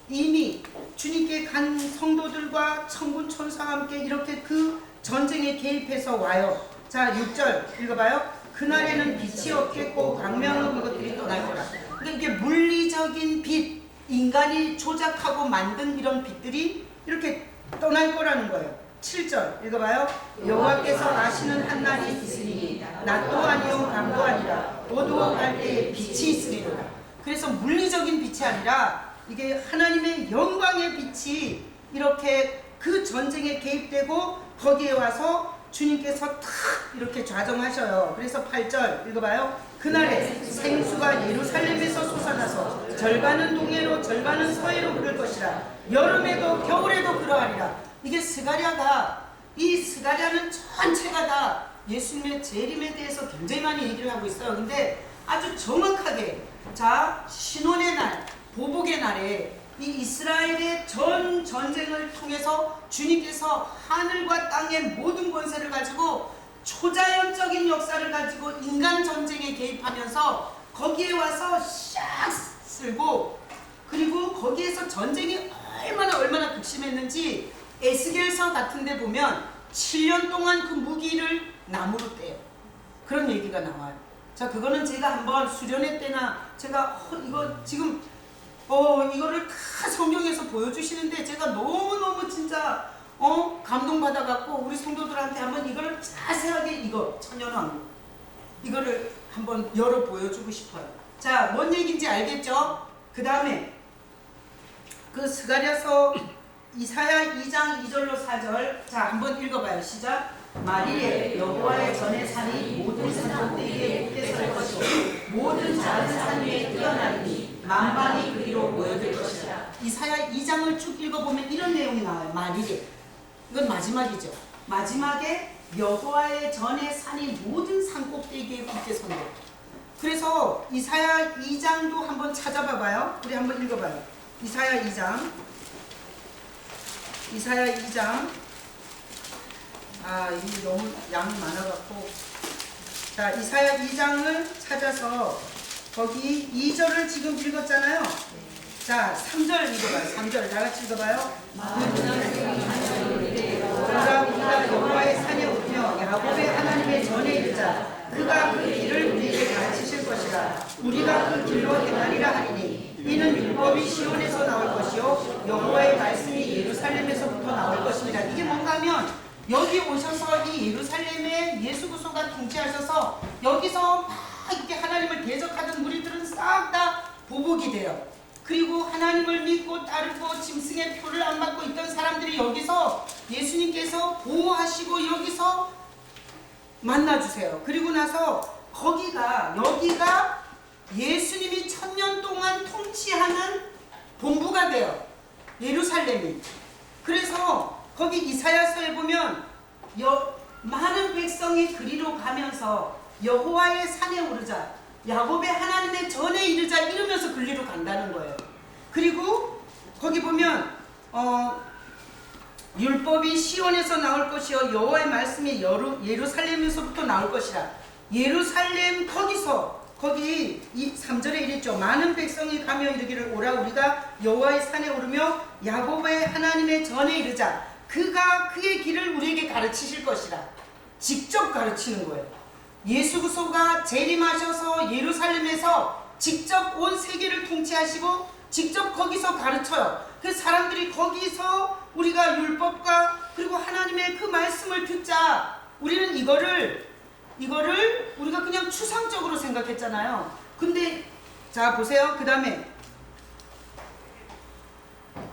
이미 주님께 간 성도들과 천군 천사와 함께 이렇게 그 전쟁에 개입해서 와요. 자, 6절 읽어봐요. 그날에는 빛이 없겠고 광명한 것들이 떠날 거라. 그러니까 이게 물리적인 빛, 인간이 조작하고 만든 이런 빛들이 이렇게 떠날 거라는 거예요. 7절 읽어봐요. 여호와께서 아시는 한 날이 있으니 낮도 아니요 밤도 아니라 어두워 갈 때에 빛이 있으리라. 그래서 물리적인 빛이 아니라 이게 하나님의 영광의 빛이 이렇게 그 전쟁에 개입되고 거기에 와서 주님께서 탁 이렇게 좌정하셔요. 그래서 8절 읽어봐요. 그날에 생수가 예루살렘에서 솟아나서 절반은 동해로 절반은 서해로 흐를 것이라. 여름에도 겨울에도 그러하리라. 이게 스가랴가, 이 스가랴는 전체가 다 예수님의 재림에 대해서 굉장히 많이 얘기를 하고 있어요. 근데 아주 정확하게, 자, 신혼의 날, 보복의 날에 이 이스라엘의 전 전쟁을 통해서 주님께서 하늘과 땅의 모든 권세를 가지고 초자연적인 역사를 가지고 인간 전쟁에 개입하면서 거기에 와서 샥 쓸고, 그리고 거기에서 전쟁이 얼마나 극심했는지 에스겔서 같은 데 보면 7년 동안 그 무기를 나무로 떼요. 그런 얘기가 나와요. 자, 그거는 제가 한번 수련회 때나 제가 이거 지금 이거를 다 성경에서 보여주시는데 제가 너무너무 진짜 감동받아갖고 우리 성도들한테 한번 이걸 자세하게, 이거 천년왕국 이거를 한번 열어 보여주고 싶어요. 자, 뭔 얘기인지 알겠죠? 그 다음에 그 스가랴서 이사야 2장 2절로 4절, 자, 한번 읽어봐요. 시작. 만일에 여호와의 전에 산이 모든 산꼭대기에 굳게 설 것이고 모든 작은 산 위에 뛰어나리니 만방이 그리로 모여들 것이라. 이사야 2장을 쭉 읽어보면 이런 내용이 나와요. 만일에, 이건 마지막이죠. 마지막에 여호와의 전에 산이 모든 산꼭대기에 굳게 선다. 그래서 이사야 2장도 한번 찾아봐봐요. 우리 한번 읽어봐요. 이사야 2장. 이사야 2장. 이게 너무 양이 많아갖고. 자, 이사야 2장을 찾아서 거기 2절을 지금 읽었잖아요. 자, 3절 읽어봐요. 3절 다 같이 읽어봐요. 우리가 여호와의 산에 오르며 야곱의 하나님의 전에 이르자. 그가 그 길을 우리에게 가르치실 것이라. 우리가 그 길로 행하리라 하리니 이는 율법이 시온에서 나올 것이요 여호와의 말씀이 예루살렘에서부터 나올 것입니다. 이게 뭔가 하면 여기 오셔서 이 예루살렘에 예수 그리스도가 통치하셔서 여기서 막 이렇게 하나님을 대적하던 무리들은 싹 다 보복이 돼요. 그리고 하나님을 믿고 따르고 짐승의 표를 안 받고 있던 사람들이 여기서 예수님께서 보호하시고 여기서 만나주세요. 그리고 나서 여기가 예수님이 1000년 동안 통치하는 본부가 돼요. 예루살렘이. 그래서 거기 이사야서에 보면 많은 백성이 그리로 가면서 여호와의 산에 오르자, 야곱의 하나님의 전에 이르자 이러면서 그리로 간다는 거예요. 그리고 거기 보면 율법이 시온에서 나올 것이요 여호와의 말씀이 예루살렘에서부터 나올 것이라. 예루살렘 거기 이 3절에 이랬죠. 많은 백성이 가며 이르기를 오라 우리가 여호와의 산에 오르며 야곱의 하나님의 전에 이르자. 그가 그의 길을 우리에게 가르치실 것이라. 직접 가르치는 거예요. 예수 그리스도가 재림하셔서 예루살렘에서 직접 온 세계를 통치하시고 직접 거기서 가르쳐요. 그 사람들이 거기서 우리가 율법과 그리고 하나님의 그 말씀을 듣자. 우리는 이거를 우리가 그냥 추상적으로 생각했잖아요. 근데 자 보세요. 그 다음에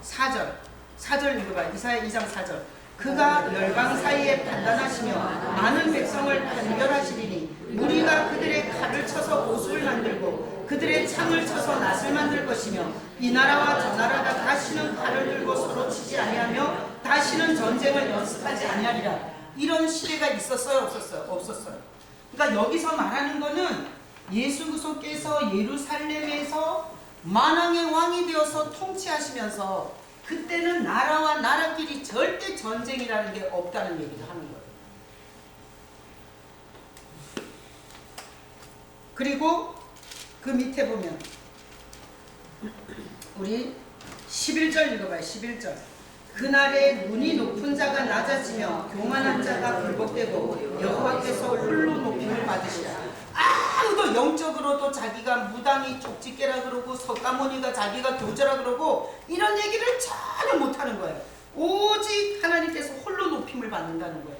4절 읽어봐요. 이사야 2장 4절. 그가 열방 사이에 판단하시며 많은 백성을 판결하시리니 무리가 그들의 칼을 쳐서 보수를 만들고 그들의 창을 쳐서 낫을 만들 것이며 이 나라와 저 나라가 다시는 칼을 들고 서로 치지 아니하며 다시는 전쟁을 연습하지 아니하리라. 이런 시대가 있었어요? 없었어요. 그러니까 여기서 말하는 거는 예수 그리스도께서 예루살렘에서 만왕의 왕이 되어서 통치하시면서 그때는 나라와 나라끼리 절대 전쟁이라는 게 없다는 얘기를 하는 거예요. 그리고 그 밑에 보면 우리 11절 읽어봐요. 11절. 그날에 눈이 높은 자가 낮아지며 교만한 자가 굴복되고 여호와께서 홀로 높임을 받으시라. 아무도 영적으로도 자기가 무당이 쪽집게라 그러고 석가모니가 자기가 교주라 그러고 이런 얘기를 전혀 못하는 거예요. 오직 하나님께서 홀로 높임을 받는다는 거예요.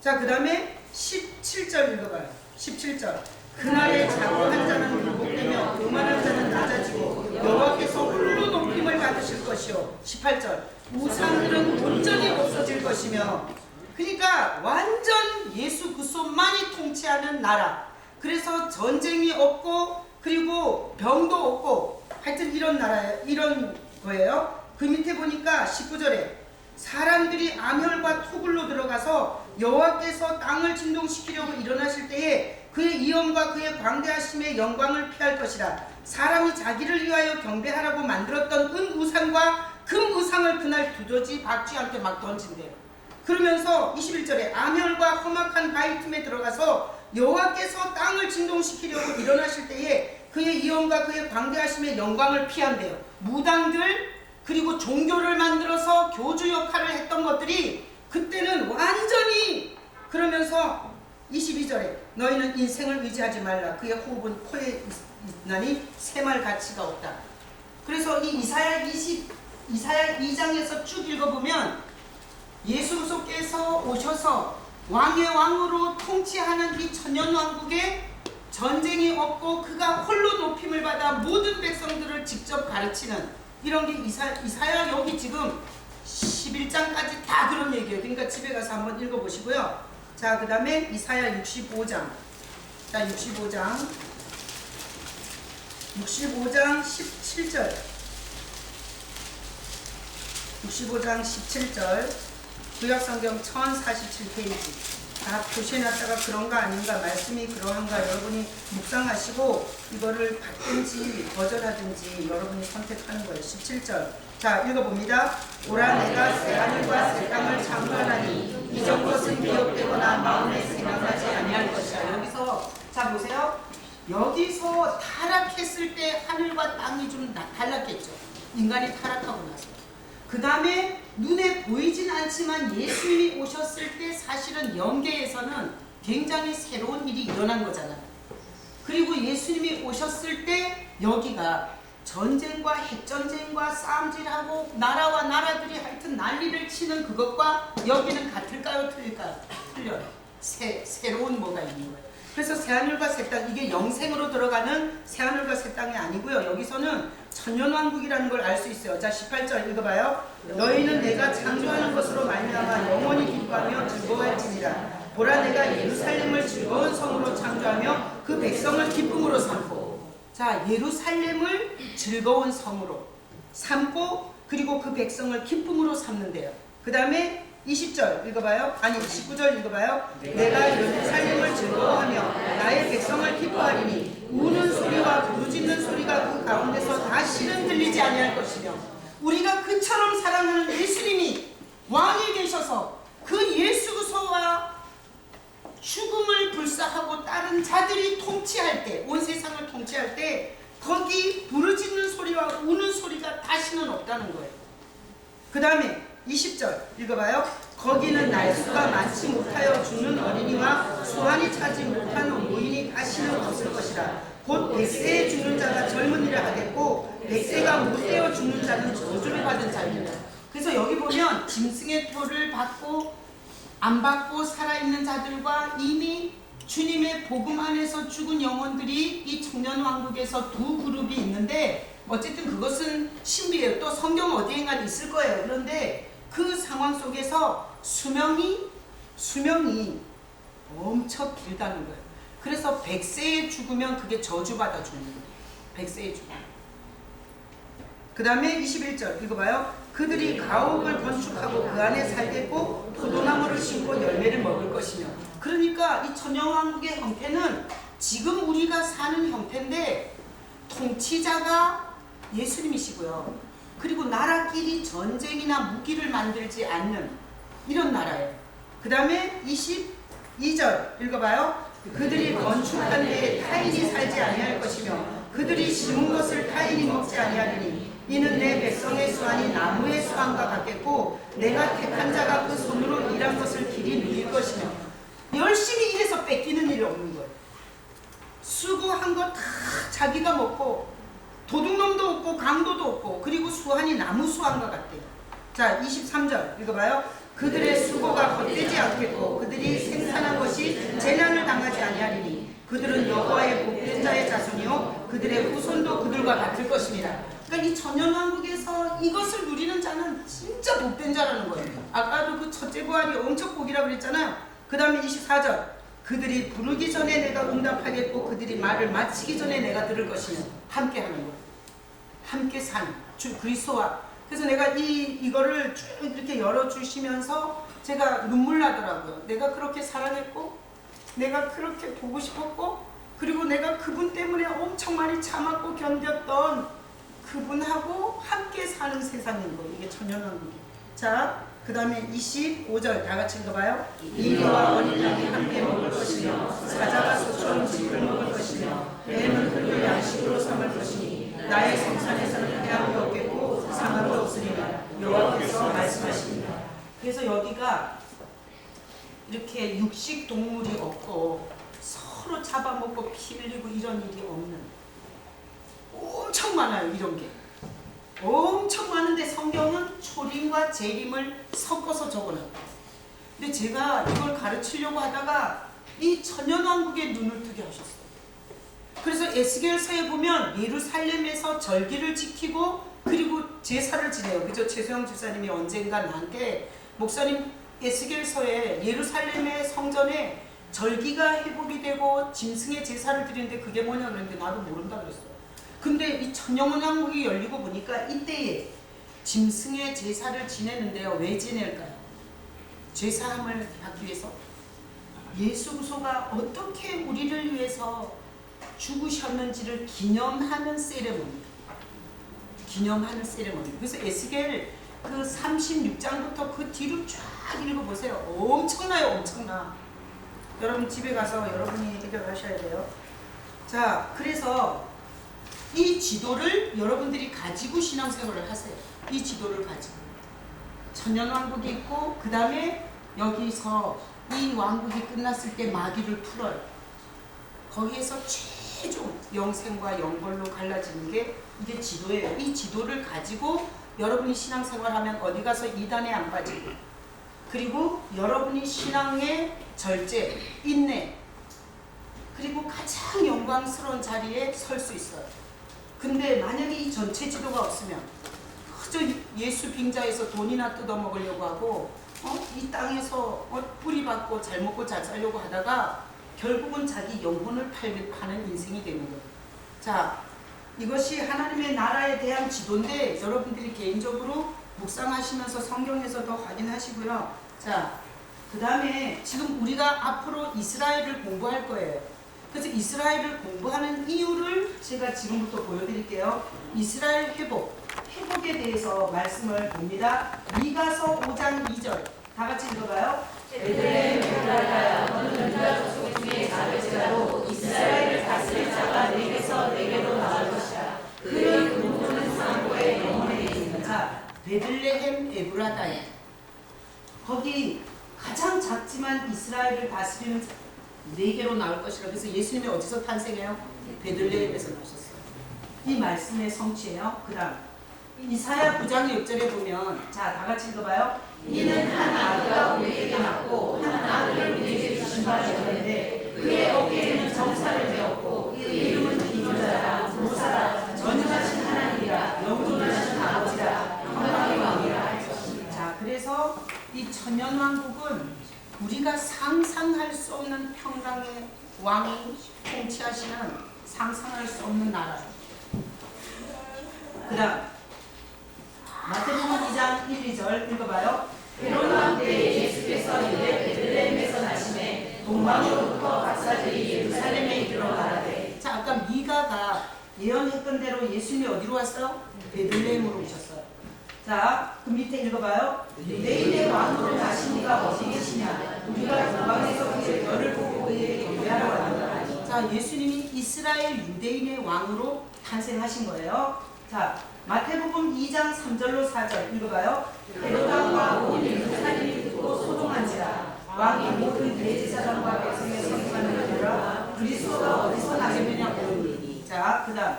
자, 그 다음에 17절 읽어봐요. 17절. 그날에 자고한 자는 굴복되며 교만한 자는 낮아지고 여호와께서 홀로 높임을 받으실 것이요. 18절 우상들은 온전히 없어질 것이며. 그러니까 완전 예수 그리스도만이 통치하는 나라. 그래서 전쟁이 없고 그리고 병도 없고 하여튼 이런 나라예요. 이런 거예요. 그 밑에 보니까 19절에 사람들이 암혈과 토굴로 들어가서 여호와께서 땅을 진동시키려고 일어나실 때에 그의 이엄과 그의 광대하심의 영광을 피할 것이라. 사람이 자기를 위하여 경배하라고 만들었던 은우상과 금우상을 그날 두더지 박쥐한테 막 던진대요. 그러면서 21절에 암혈과 험악한 바위 틈에 들어가서 여호와께서 땅을 진동시키려고 일어나실 때에 그의 이엄과 그의 광대하심의 영광을 피한대요. 무당들 그리고 종교를 만들어서 교주 역할을 했던 것들이 그때는 완전히. 그러면서 22절에 너희는 인생을 의지하지 말라. 그의 호흡은 코에 있나니 샘할 가치가 없다. 그래서 이 이사야 2장에서 쭉 읽어보면 예수 그리스도께서 오셔서 왕의 왕으로 통치하는 이 천년왕국에 전쟁이 없고 그가 홀로 높임을 받아 모든 백성들을 직접 가르치는 이런 게 이사야 여기 지금 11장까지 다 그런 얘기예요. 그러니까 집에 가서 한번 읽어보시고요. 자, 그 다음에 이사야 65장. 자, 65장 17절. 65장 17절. 구약성경 1047페이지. 다 표시해놨다가 그런가 아닌가, 말씀이 그러한가 여러분이 묵상하시고 이거를 받든지 거절하든지 여러분이 선택하는 거예요. 17절. 자, 읽어봅니다. 오라 내가 새하늘과 새 땅을 창조하나니 이전 것은 기억되거나 마음에 생각나지 아니할 것이야. 여기서 자 보세요. 여기서 타락했을 때 하늘과 땅이 좀 달랐겠죠. 인간이 타락하고 나서. 그 다음에 눈에 보이진 않지만 예수님이 오셨을 때 사실은 영계에서는 굉장히 새로운 일이 일어난 거잖아요. 그리고 예수님이 오셨을 때 여기가 전쟁과 핵전쟁과 싸움질하고 나라와 나라들이 하여튼 난리를 치는 그것과 여기는 같을까요? 틀릴까요? 틀려요. 새로운 뭐가 있는 거예요. 그래서 새하늘과 새 땅, 이게 영생으로 들어가는 새하늘과 새 땅이 아니고요. 여기서는 천년왕국이라는 걸 알 수 있어요. 자, 18절 읽어봐요. 너희는 내가 창조하는 것으로 말미암아 영원히 기뻐하며 즐거워할지니라. 보라 내가 예루살렘을 즐거운 성으로 창조하며 그 백성을 기쁨으로 삼고. 자, 예루살렘을 즐거운 성으로 삼고 그리고 그 백성을 기쁨으로 삼는데요. 그 다음에 20절 읽어봐요. 아니 19절 읽어봐요. 내가 예루살렘을 즐거워하며 나의 백성을 기뻐하리니 우는 소리와 부르짖는 소리가 그 가운데서 다시는 들리지 아니할 것이며. 우리가 그처럼 사랑하는 예수님이 왕이 되셔서 그 예수 그리스도와 죽음을 불사하고 다른 자들이 통치할 때, 온 세상을 통치할 때 거기 부르짖는 소리와 우는 소리가 다시는 없다는 거예요. 그 다음에 20절 읽어봐요. 거기는 날수가 많지 못하여 죽는 어린이와 수완이 차지 못하는 노인이 다시는 없을 것이라. 곧 100세에 죽는 자가 젊은이라 하겠고 100세가 못되어 죽는 자는 저주를 받은 자입니다. 그래서 여기 보면 짐승의 표를 받고 안 받고 살아있는 자들과 이미 주님의 복음 안에서 죽은 영혼들이 이 청년왕국에서 두 그룹이 있는데 어쨌든 그것은 신비예요. 또 성경 어디엔가 있을 거예요. 그런데 그 상황 속에서 수명이 엄청 길다는 거예요. 그래서 100세에 죽으면 그게 저주받아 죽는 거예요. 100세에 죽으면. 그 다음에 21절 읽어봐요. 그들이 가옥을 건축하고 그 안에 살겠고 포도나무를 심고 열매를 먹을 것이며. 그러니까 이 천년왕국의 형태는 지금 우리가 사는 형태인데 통치자가 예수님이시고요. 그리고 나라끼리 전쟁이나 무기를 만들지 않는 이런 나라예요. 그 다음에 22절 읽어봐요. 그들이 건축한 데에 타인이 살지 아니할 것이며 그들이 심은 것을 타인이 먹지 아니하리니 이는 내 백성의 수완이 나무의 수완과 같겠고 내가 택한 자가 그 손으로 일한 것을 길이 누릴 것이며. 열심히 일해서 뺏기는 일이 없는 거예요. 수고한 거 다 자기가 먹고 도둑놈도 없고 강도도 없고 그리고 수완이 나무 수완과 같대요. 자, 23절 읽어봐요. 그들의 수고가 헛되지 않겠고 그들이 생산한 것이 재난을 당하지 아니하리니 그들은 여호와의 복된 자의 자손이요 그들의 후손도 그들과 같을 것입니다. 그러니까 이 천년왕국에서 이것을 누리는 자는 진짜 복된 자라는 거예요. 아까도 그 첫째 부활이 엄청 복이라고 그랬잖아요. 그 다음에 24절 그들이 부르기 전에 내가 응답하겠고 그들이 말을 마치기 전에 내가 들을 것이며 함께 하는 거예요. 함께 사는 주 그리스도와. 그래서 내가 이거를 쭉 이렇게 열어주시면서 제가 눈물 나더라고요. 내가 그렇게 사랑했고 내가 그렇게 보고 싶었고 그리고 내가 그분 때문에 엄청 많이 참았고 견뎠던 그분하고 함께 사는 세상인 거예요. 이게 천년왕국이. 자, 그 다음에 25절 다 같이 읽어봐요. 이리와 어린 양이 함께 먹을 것이며 사자가 소처럼 짚을 먹을 것이며 뱀은 그를 양식으로 삼을 것이니 나의 성산에서는 해함도 없겠고 상함도 없으리라 여호와께서 말씀하십니다. 그래서 여기가 이렇게 육식 동물이 없고 서로 잡아먹고 피 흘리고 이런 일이 없는 엄청 많아요. 이런 게 엄청 많은데 성경은 초림과 재림을 섞어서 적어놨어요. 근데 제가 이걸 가르치려고 하다가 이 천년왕국에 눈을 뜨게 하셨어요. 그래서 에스겔서에 보면 예루살렘에서 절기를 지키고 그리고 제사를 지내요. 그죠? 최수영 집사님이 언젠가 나한테 목사님 에스겔서에 예루살렘의 성전에 절기가 회복이 되고 짐승의 제사를 드리는데 그게 뭐냐 그랬는데 나도 모른다 그랬어요. 근데 이 천년왕국이 열리고 보니까 이때에 짐승의 제사를 지내는데요. 왜 지낼까요? 죄사함을 받기 위해서. 예수 그리스도가 어떻게 우리를 위해서 죽으셨는지를 기념하는 세레모니. 기념하는 세레모니. 그래서 에스겔 그 36장부터 그 뒤로 쫙 읽어보세요. 엄청나요. 엄청나. 여러분 집에 가서 여러분이 해결하셔야 돼요. 자, 그래서 이 지도를 여러분들이 가지고 신앙생활을 하세요. 이 지도를 가지고. 천년왕국이 있고 그 다음에 여기서 이 왕국이 끝났을 때 마귀를 풀어요. 거기에서 최종 영생과 영벌로 갈라지는 게 이게 지도예요. 이 지도를 가지고 여러분이 신앙생활하면 어디 가서 이단에 안 빠지고 그리고 여러분이 신앙의 절제, 인내 그리고 가장 영광스러운 자리에 설 수 있어요. 근데 만약에 이 전체 지도가 없으면 그저 예수 빙자에서 돈이나 뜯어먹으려고 하고 이 땅에서 뿌리받고 잘 먹고 잘 살려고 하다가 결국은 자기 영혼을 파는 인생이 되는 거예요. 자, 이것이 하나님의 나라에 대한 지도인데 여러분들이 개인적으로 묵상하시면서 성경에서도 확인하시고요. 자, 그 다음에 지금 우리가 앞으로 이스라엘을 공부할 거예요. 그래서 이스라엘을 공부하는 이유를 제가 지금부터 보여드릴게요. 이스라엘 회복에 대해서 말씀을 봅니다. 미가서 5장 2절 다 같이 읽어봐요. 베들레헴 에브라다야 너는 유다 족속 중에 작을 지라도 이스라엘을 다스릴 자가 내게서 내게로 나올 것이라. 그의 근본은 상고의 영혼에 있는 자. 베들레헴 에브라다야 거기 가장 작지만 이스라엘을 다스리는 네 개로 나올 것이라. 그래서 예수님이 어디서 탄생해요? 베들레헴에서 나셨어요. 이 말씀의 성취예요. 그 다음 이사야 9장 6절에 보면 자, 다 같이 읽어봐요. 이는 한 아들가 우리에게 낳고 한 아들을 우리에게 주신 바 되었는데 그의 어깨에는 정사를 메었고 그의 이름은 기묘자라 모사라 전능하신 하나님이라 영존하신 아버지라 영광의 왕이라. 자, 그래서 이 천년왕국은 우리가 상상할 수 없는 평강의 왕이 통치하시는 상상할 수 없는 나라예요. 그 다음 마태복음 2장 1, 2절 읽어봐요. 헤롯 왕 때에 예수께서 유대 베들레헴에서 나심에 동방으로부터 박사들이 예루살렘에 이르러 가라되. 자, 아까 미가가 예언했던 대로 예수님이 어디로 왔어요? 베들레헴으로 오셨어요. 자, 그 밑에 읽어봐요. 유대인의 왕으로 나신 이가 어디 계시냐. 우리가 동방에서 그의 별을 보고 그에게 경배하러 왔노라. 자, 예수님이 이스라엘 유대인의 왕으로 탄생하신 거예요. 자, 마태복음 2장 3절로 4절 읽어봐요. 헤롯 왕과 온 예루살렘이 듣고 소동한지라. 왕이 모든 대제사장과 백성의 성판을 들어 그리스도가 어디서 나셨느냐 물으니. 자, 그 다음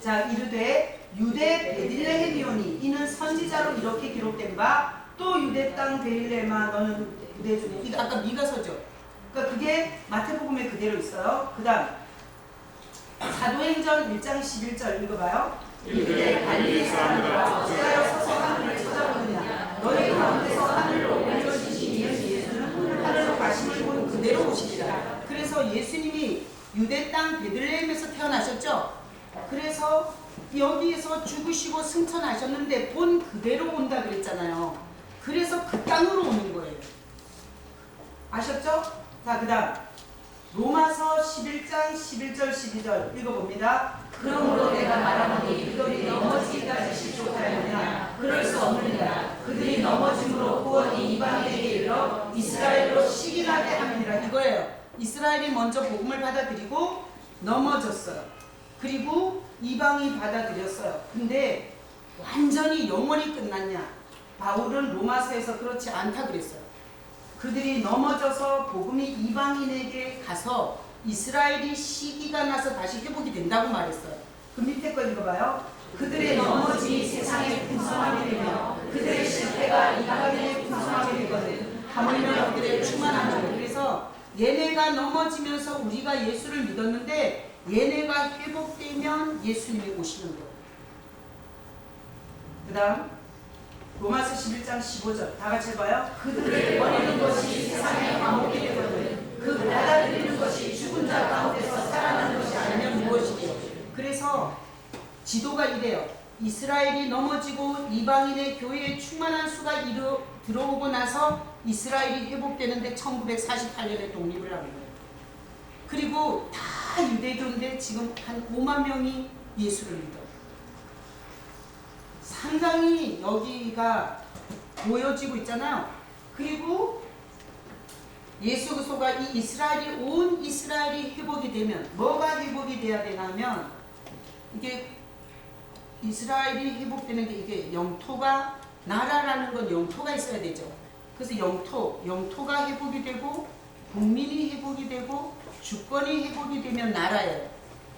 자, 이르되 유대 베들레헴이오니 이는 선지자로 이렇게 기록된 바 또 유대 땅 베들레헴아 너는 유대 중에 이거 아까 미가서죠. 그러니까 그게 마태복음에 그대로 있어요. 그 다음 사도행전 1장 11절 읽어봐요. 이르되 갈릴리 사람들아 어찌하여 서서 하늘을 쳐다보느냐 너희 가운데서 하늘로 올려주신 예수는 하늘로 가심을 본 그대로 오시리라. 그래서 예수님이 유대 땅 베들레헴에서 태어나셨죠. 그래서 여기에서 죽으시고 승천하셨는데 본 그대로 온다 그랬잖아요. 그래서 그 땅으로 오는 거예요. 아셨죠? 자, 그 다음 로마서 11장 11절 12절 읽어봅니다. 그러므로 내가 말하노니 그들이 넘어지기까지 실족하였느냐 그럴 수 없느니라. 그들이 넘어짐으로 구원이 이방인에게 이르러 이스라엘로 시기나게 함이니라. 이거예요. 이스라엘이 먼저 복음을 받아들이고 넘어졌어요. 그리고 이방이 받아들였어요. 근데 완전히 영원히 끝났냐? 바울은 로마서에서 그렇지 않다 그랬어요. 그들이 넘어져서 복음이 이방인에게 가서 이스라엘이 시기가 나서 다시 회복이 된다고 말했어요. 그 밑에 거 읽어봐요. 그들의 넘어짐이 세상의 풍성함이 되며 그들의 실패가 이방인의 풍성함이 되거든. 하물며 그들의 충만함이에요. 그래서 얘네가 넘어지면서 우리가 예수를 믿었는데 얘네가 회복되면 예수님이 오시는 거예요. 그 다음 로마서 11장 15절 다 같이 해봐요. 그들을 버리는 것이 세상의 화목이 되거든. 그 받아들이는 것이 죽은 자 가운데서 살아나는 것이 아니면 무엇이에요? 그래서 지도가 이래요. 이스라엘이 넘어지고 이방인의 교회에 충만한 수가 들어오고 나서 이스라엘이 회복되는데 1948년에 독립을 하는 거예요. 그리고 다 유대교인데 지금 한 5만 명이 예수를 믿어요. 상당히 여기가 보여지고 있잖아요. 그리고 예수 그리스도가 이 이스라엘이 온 이스라엘이 회복이 되면 뭐가 회복이 돼야 되냐면 이게 이스라엘이 회복되는 게 이게 영토가 나라라는 건 영토가 있어야 되죠. 그래서 영토가 회복이 되고 국민이 회복이 되고 주권이 회복이 되면 나라예요.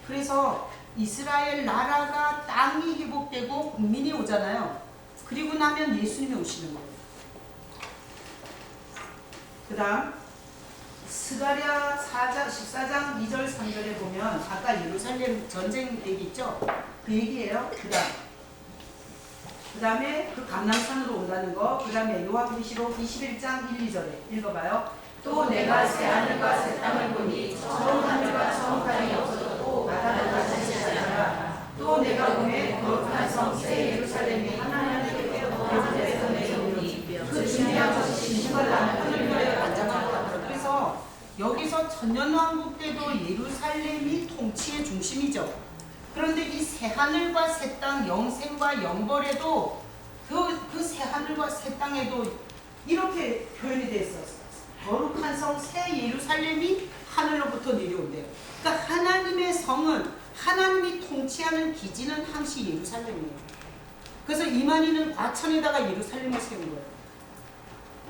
그래서 이스라엘 나라가 땅이 회복되고 국민이 오잖아요. 그리고 나면 예수님이 오시는 거예요. 그 다음 스가랴 14장 2절 3절에 보면 아까 예루살렘 전쟁 얘기 있죠? 그 얘기예요. 그 다음에 그 감람산으로 온다는 거. 그 다음에 요한계시록 21장 1, 2절에 읽어봐요. 또 내가 새 하늘과 새 땅을 보니 처음 하늘과 처음 땅이 없어졌고 바다는 다시 않았다. 또 내가 보매 거룩한 성 새 예루살렘이 하나님께 하늘에서 내려오니 그 준비한 것이 신발 나는 하늘 위에 반짝반짝. 그래서 여기서 천년왕국 때도 예루살렘이 통치의 중심이죠. 그런데 이 새하늘과 새 땅, 영생과 영벌에도 그 새하늘과 새 땅에도 이렇게 표현이 되어 있었어요. 거룩한 성 새 예루살렘이 하늘로부터 내려온대요. 그러니까 하나님의 성은 하나님이 통치하는 기지는 항시 예루살렘이에요. 그래서 이만희는 과천에다가 예루살렘을 세운 거예요.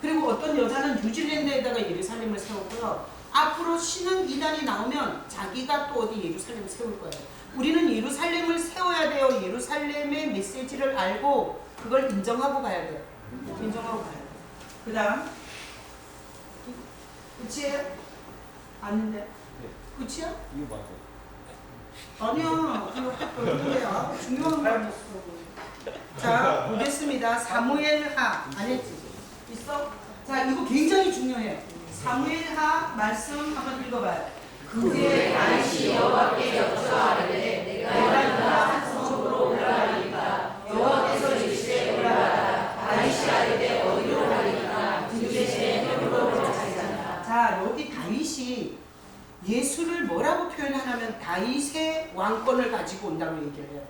그리고 어떤 여자는 뉴질랜드에다가 예루살렘을 세웠고요. 앞으로 신흥 이단이 나오면 자기가 또 어디 예루살렘을 세울 거예요. 우리는 예루살렘을 세워야 돼요. 예루살렘의 메시지를 알고 그걸 인정하고 가야 돼요. 인정하고 가야 돼요. 그 다음 끝이에요? 아닌데? 끝이야? 이거 맞아. 아니야. 그거 뭐야? 중요한 말이었어. 자, 보겠습니다. 사무엘하 안 했지? 있어? 자, 이거 굉장히 중요해요. 사무엘하 말씀 한번 읽어봐요. 그후에 다윗이 여호와께 여쭈아하되 내가 일어나 한 성읍으로 올라가리이까 여호와께서 이르시되 올라가라. 다윗이 아뢰되 어디로 가리이까 이르시되 헤브론으로 가리이다. 자, 여기 다윗이 예수를 뭐라고 표현하냐면 다윗의 왕권을 가지고 온다고 얘기를 해요.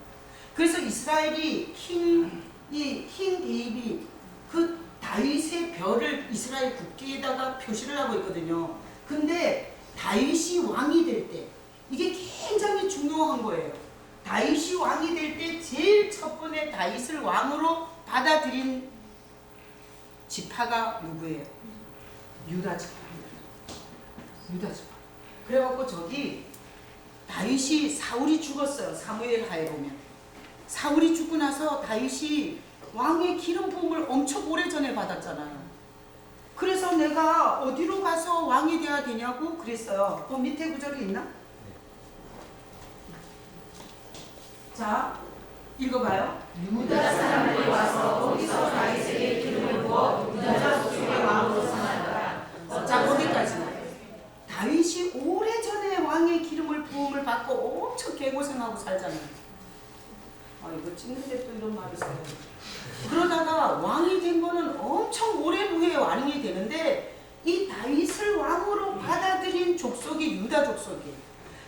그래서 이스라엘이 킹 데이빗 그 다윗의 별을 이스라엘 국기에다가 표시를 하고 있거든요. 근데 다윗이 왕이 될 때 이게 굉장히 중요한 거예요. 다윗이 왕이 될 때 제일 첫 번에 다윗을 왕으로 받아들인 지파가 누구예요? 유다 지파입니다. 유다 지파. 그래갖고 저기 다윗이 사울이 죽었어요. 사무엘하에 보면 사울이 죽고 나서 다윗이 왕의 기름 부음을 엄청 오래전에 받았잖아요. 그래서 내가 어디로 가서 왕이 되어야 되냐고 그랬어요. 밑에 구절이 있나? 자, 읽어봐요. 유다 사람들이 와서 거기서 다윗에게 기름을 부어 유다 족속의 왕으로 삼았더라. 자, 거기까지. 다윗이 오래전에 왕의 기름을 부음을 받고 엄청 개고생하고 살잖아요. 이거 찍는데 또 이런 말을 써요. 그러다가 왕이 된 거는 엄청 오랜 후에 왕이 되는데 이 다윗을 왕으로 받아들인 족속이 유다 족속이에요.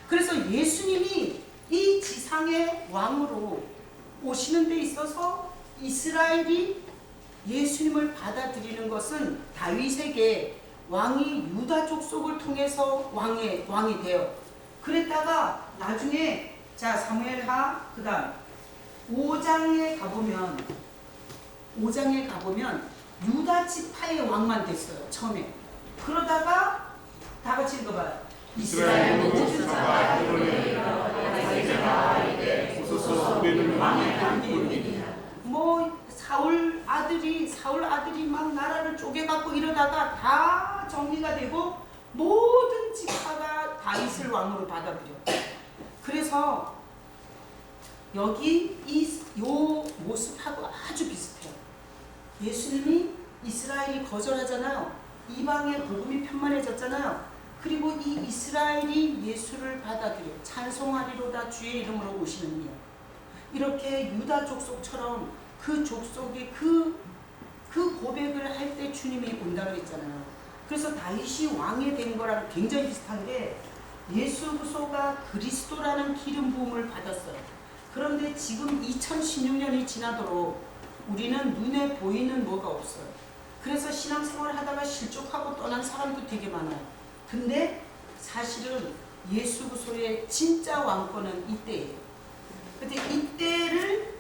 그래서 예수님이 이 지상의 왕으로 오시는 데 있어서 이스라엘이 예수님을 받아들이는 것은 다윗에게 왕이 유다 족속을 통해서 왕이 돼요. 그랬다가 나중에 자 사무엘하 그다음 5장에 가보면 유다 지파의 왕만 됐어요. 처음에. 그러다가 다 같이 읽어봐요. 이스라엘 모든 자가 여호와의 이르러 이르되 소서 우리를 왕의 땅이니라. 사울 아들이 막 나라를 쪼개갖고 이러다가 다 정리가 되고 모든 지파가 다윗을 왕으로 받아들여. 그래서 여기 요 모습하고 아주 비슷해요. 예수님이 이스라엘이 거절하잖아요. 이방의 복음이 편만해졌잖아요. 그리고 이 이스라엘이 예수를 받아들여 찬송하리로다 주의 이름으로 오시는 이요. 이렇게 유다 족속처럼 그 족속이 그 고백을 할 때 주님이 온다고 했잖아요. 그래서 다윗이 왕이 된 거랑 굉장히 비슷한 게 예수 그리스도가 그리스도라는 기름 부음을 받았어요. 그런데 지금 2016년이 지나도록 우리는 눈에 보이는 뭐가 없어요. 그래서 신앙생활을 하다가 실족하고 떠난 사람도 되게 많아요. 근데 사실은 예수 그리스도의 진짜 왕권은 이때예요. 근데 이때를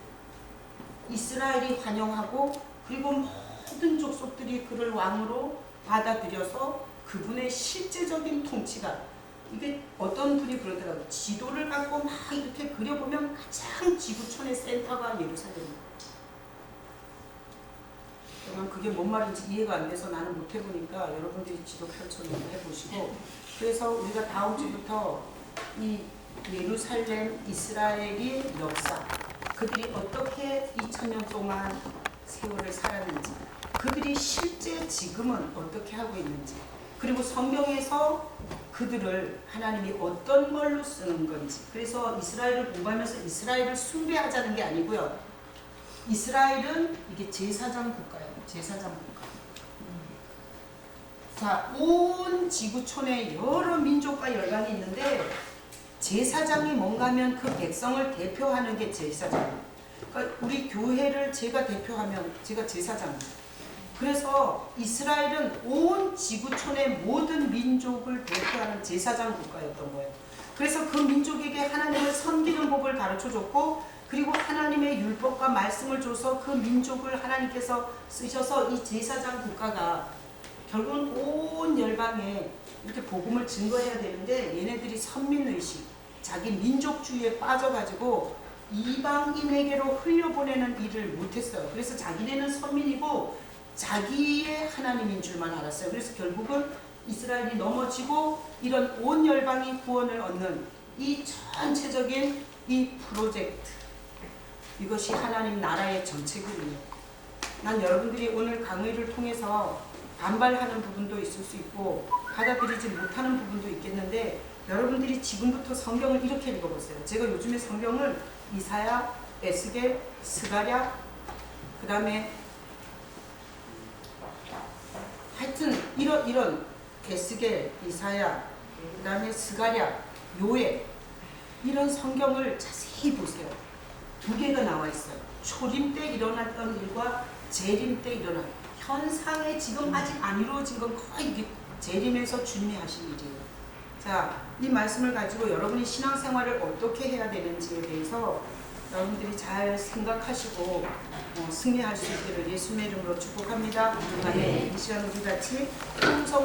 이스라엘이 환영하고 그리고 모든 족속들이 그를 왕으로 받아들여서 그분의 실제적인 통치가 이게 어떤 분이 그러더라고요. 지도를 갖고 막 이렇게 그려보면 가장 지구촌의 센터가 예루살렘입니다. 그러면 그게 뭔 말인지 이해가 안 돼서 나는 못 해보니까 여러분들이 지도 펼쳐서 해보시고 그래서 우리가 다음 주부터 이 예루살렘 이스라엘의 역사 그들이 어떻게 2000년 동안 세월을 살았는지 그들이 실제 지금은 어떻게 하고 있는지 그리고 성경에서 그들을 하나님이 어떤 걸로 쓰는 건지 그래서 이스라엘을 공부하면서 이스라엘을 숭배하자는 게 아니고요. 이스라엘은 이게 제사장 국가예요. 제사장 국가. 자, 온 지구촌에 여러 민족과 열방이 있는데 제사장이 뭔가 하면 그 백성을 대표하는 게 제사장이에요. 그러니까 우리 교회를 제가 대표하면 제가 제사장이에요. 그래서 이스라엘은 온 지구촌의 모든 민족을 대표하는 제사장 국가였던 거예요. 그래서 그 민족에게 하나님을 섬기는 법을 가르쳐줬고 그리고 하나님의 율법과 말씀을 줘서 그 민족을 하나님께서 쓰셔서 이 제사장 국가가 결국은 온 열방에 이렇게 복음을 증거해야 되는데 얘네들이 선민의식, 자기 민족주의에 빠져가지고 이방인에게로 흘려보내는 일을 못했어요. 그래서 자기네는 선민이고 자기의 하나님인 줄만 알았어요. 그래서 결국은 이스라엘이 넘어지고 이런 온 열방이 구원을 얻는 이 전체적인 이 프로젝트 이것이 하나님 나라의 정책이군요. 난 여러분들이 오늘 강의를 통해서 반발하는 부분도 있을 수 있고 받아들이지 못하는 부분도 있겠는데 여러분들이 지금부터 성경을 이렇게 읽어보세요. 제가 요즘에 성경을 이사야, 에스겔, 스가랴 그 다음에 하여튼 이런 에스겔, 이사야, 그 다음에 스가랴, 요엘 이런 성경을 자세히 보세요. 두 개가 나와 있어요. 초림 때 일어났던 일과 재림 때 일어난 현상에 지금 아직 안 이루어진 건 거의 이게 재림에서 주님이 하신 일이에요. 자, 이 말씀을 가지고 여러분이 신앙생활을 어떻게 해야 되는지에 대해서 여러분들이 잘 생각하시고 승리할 수 있기를 예수님의 이름으로 축복합니다. 아멘. 이 시간 우리 같이 통성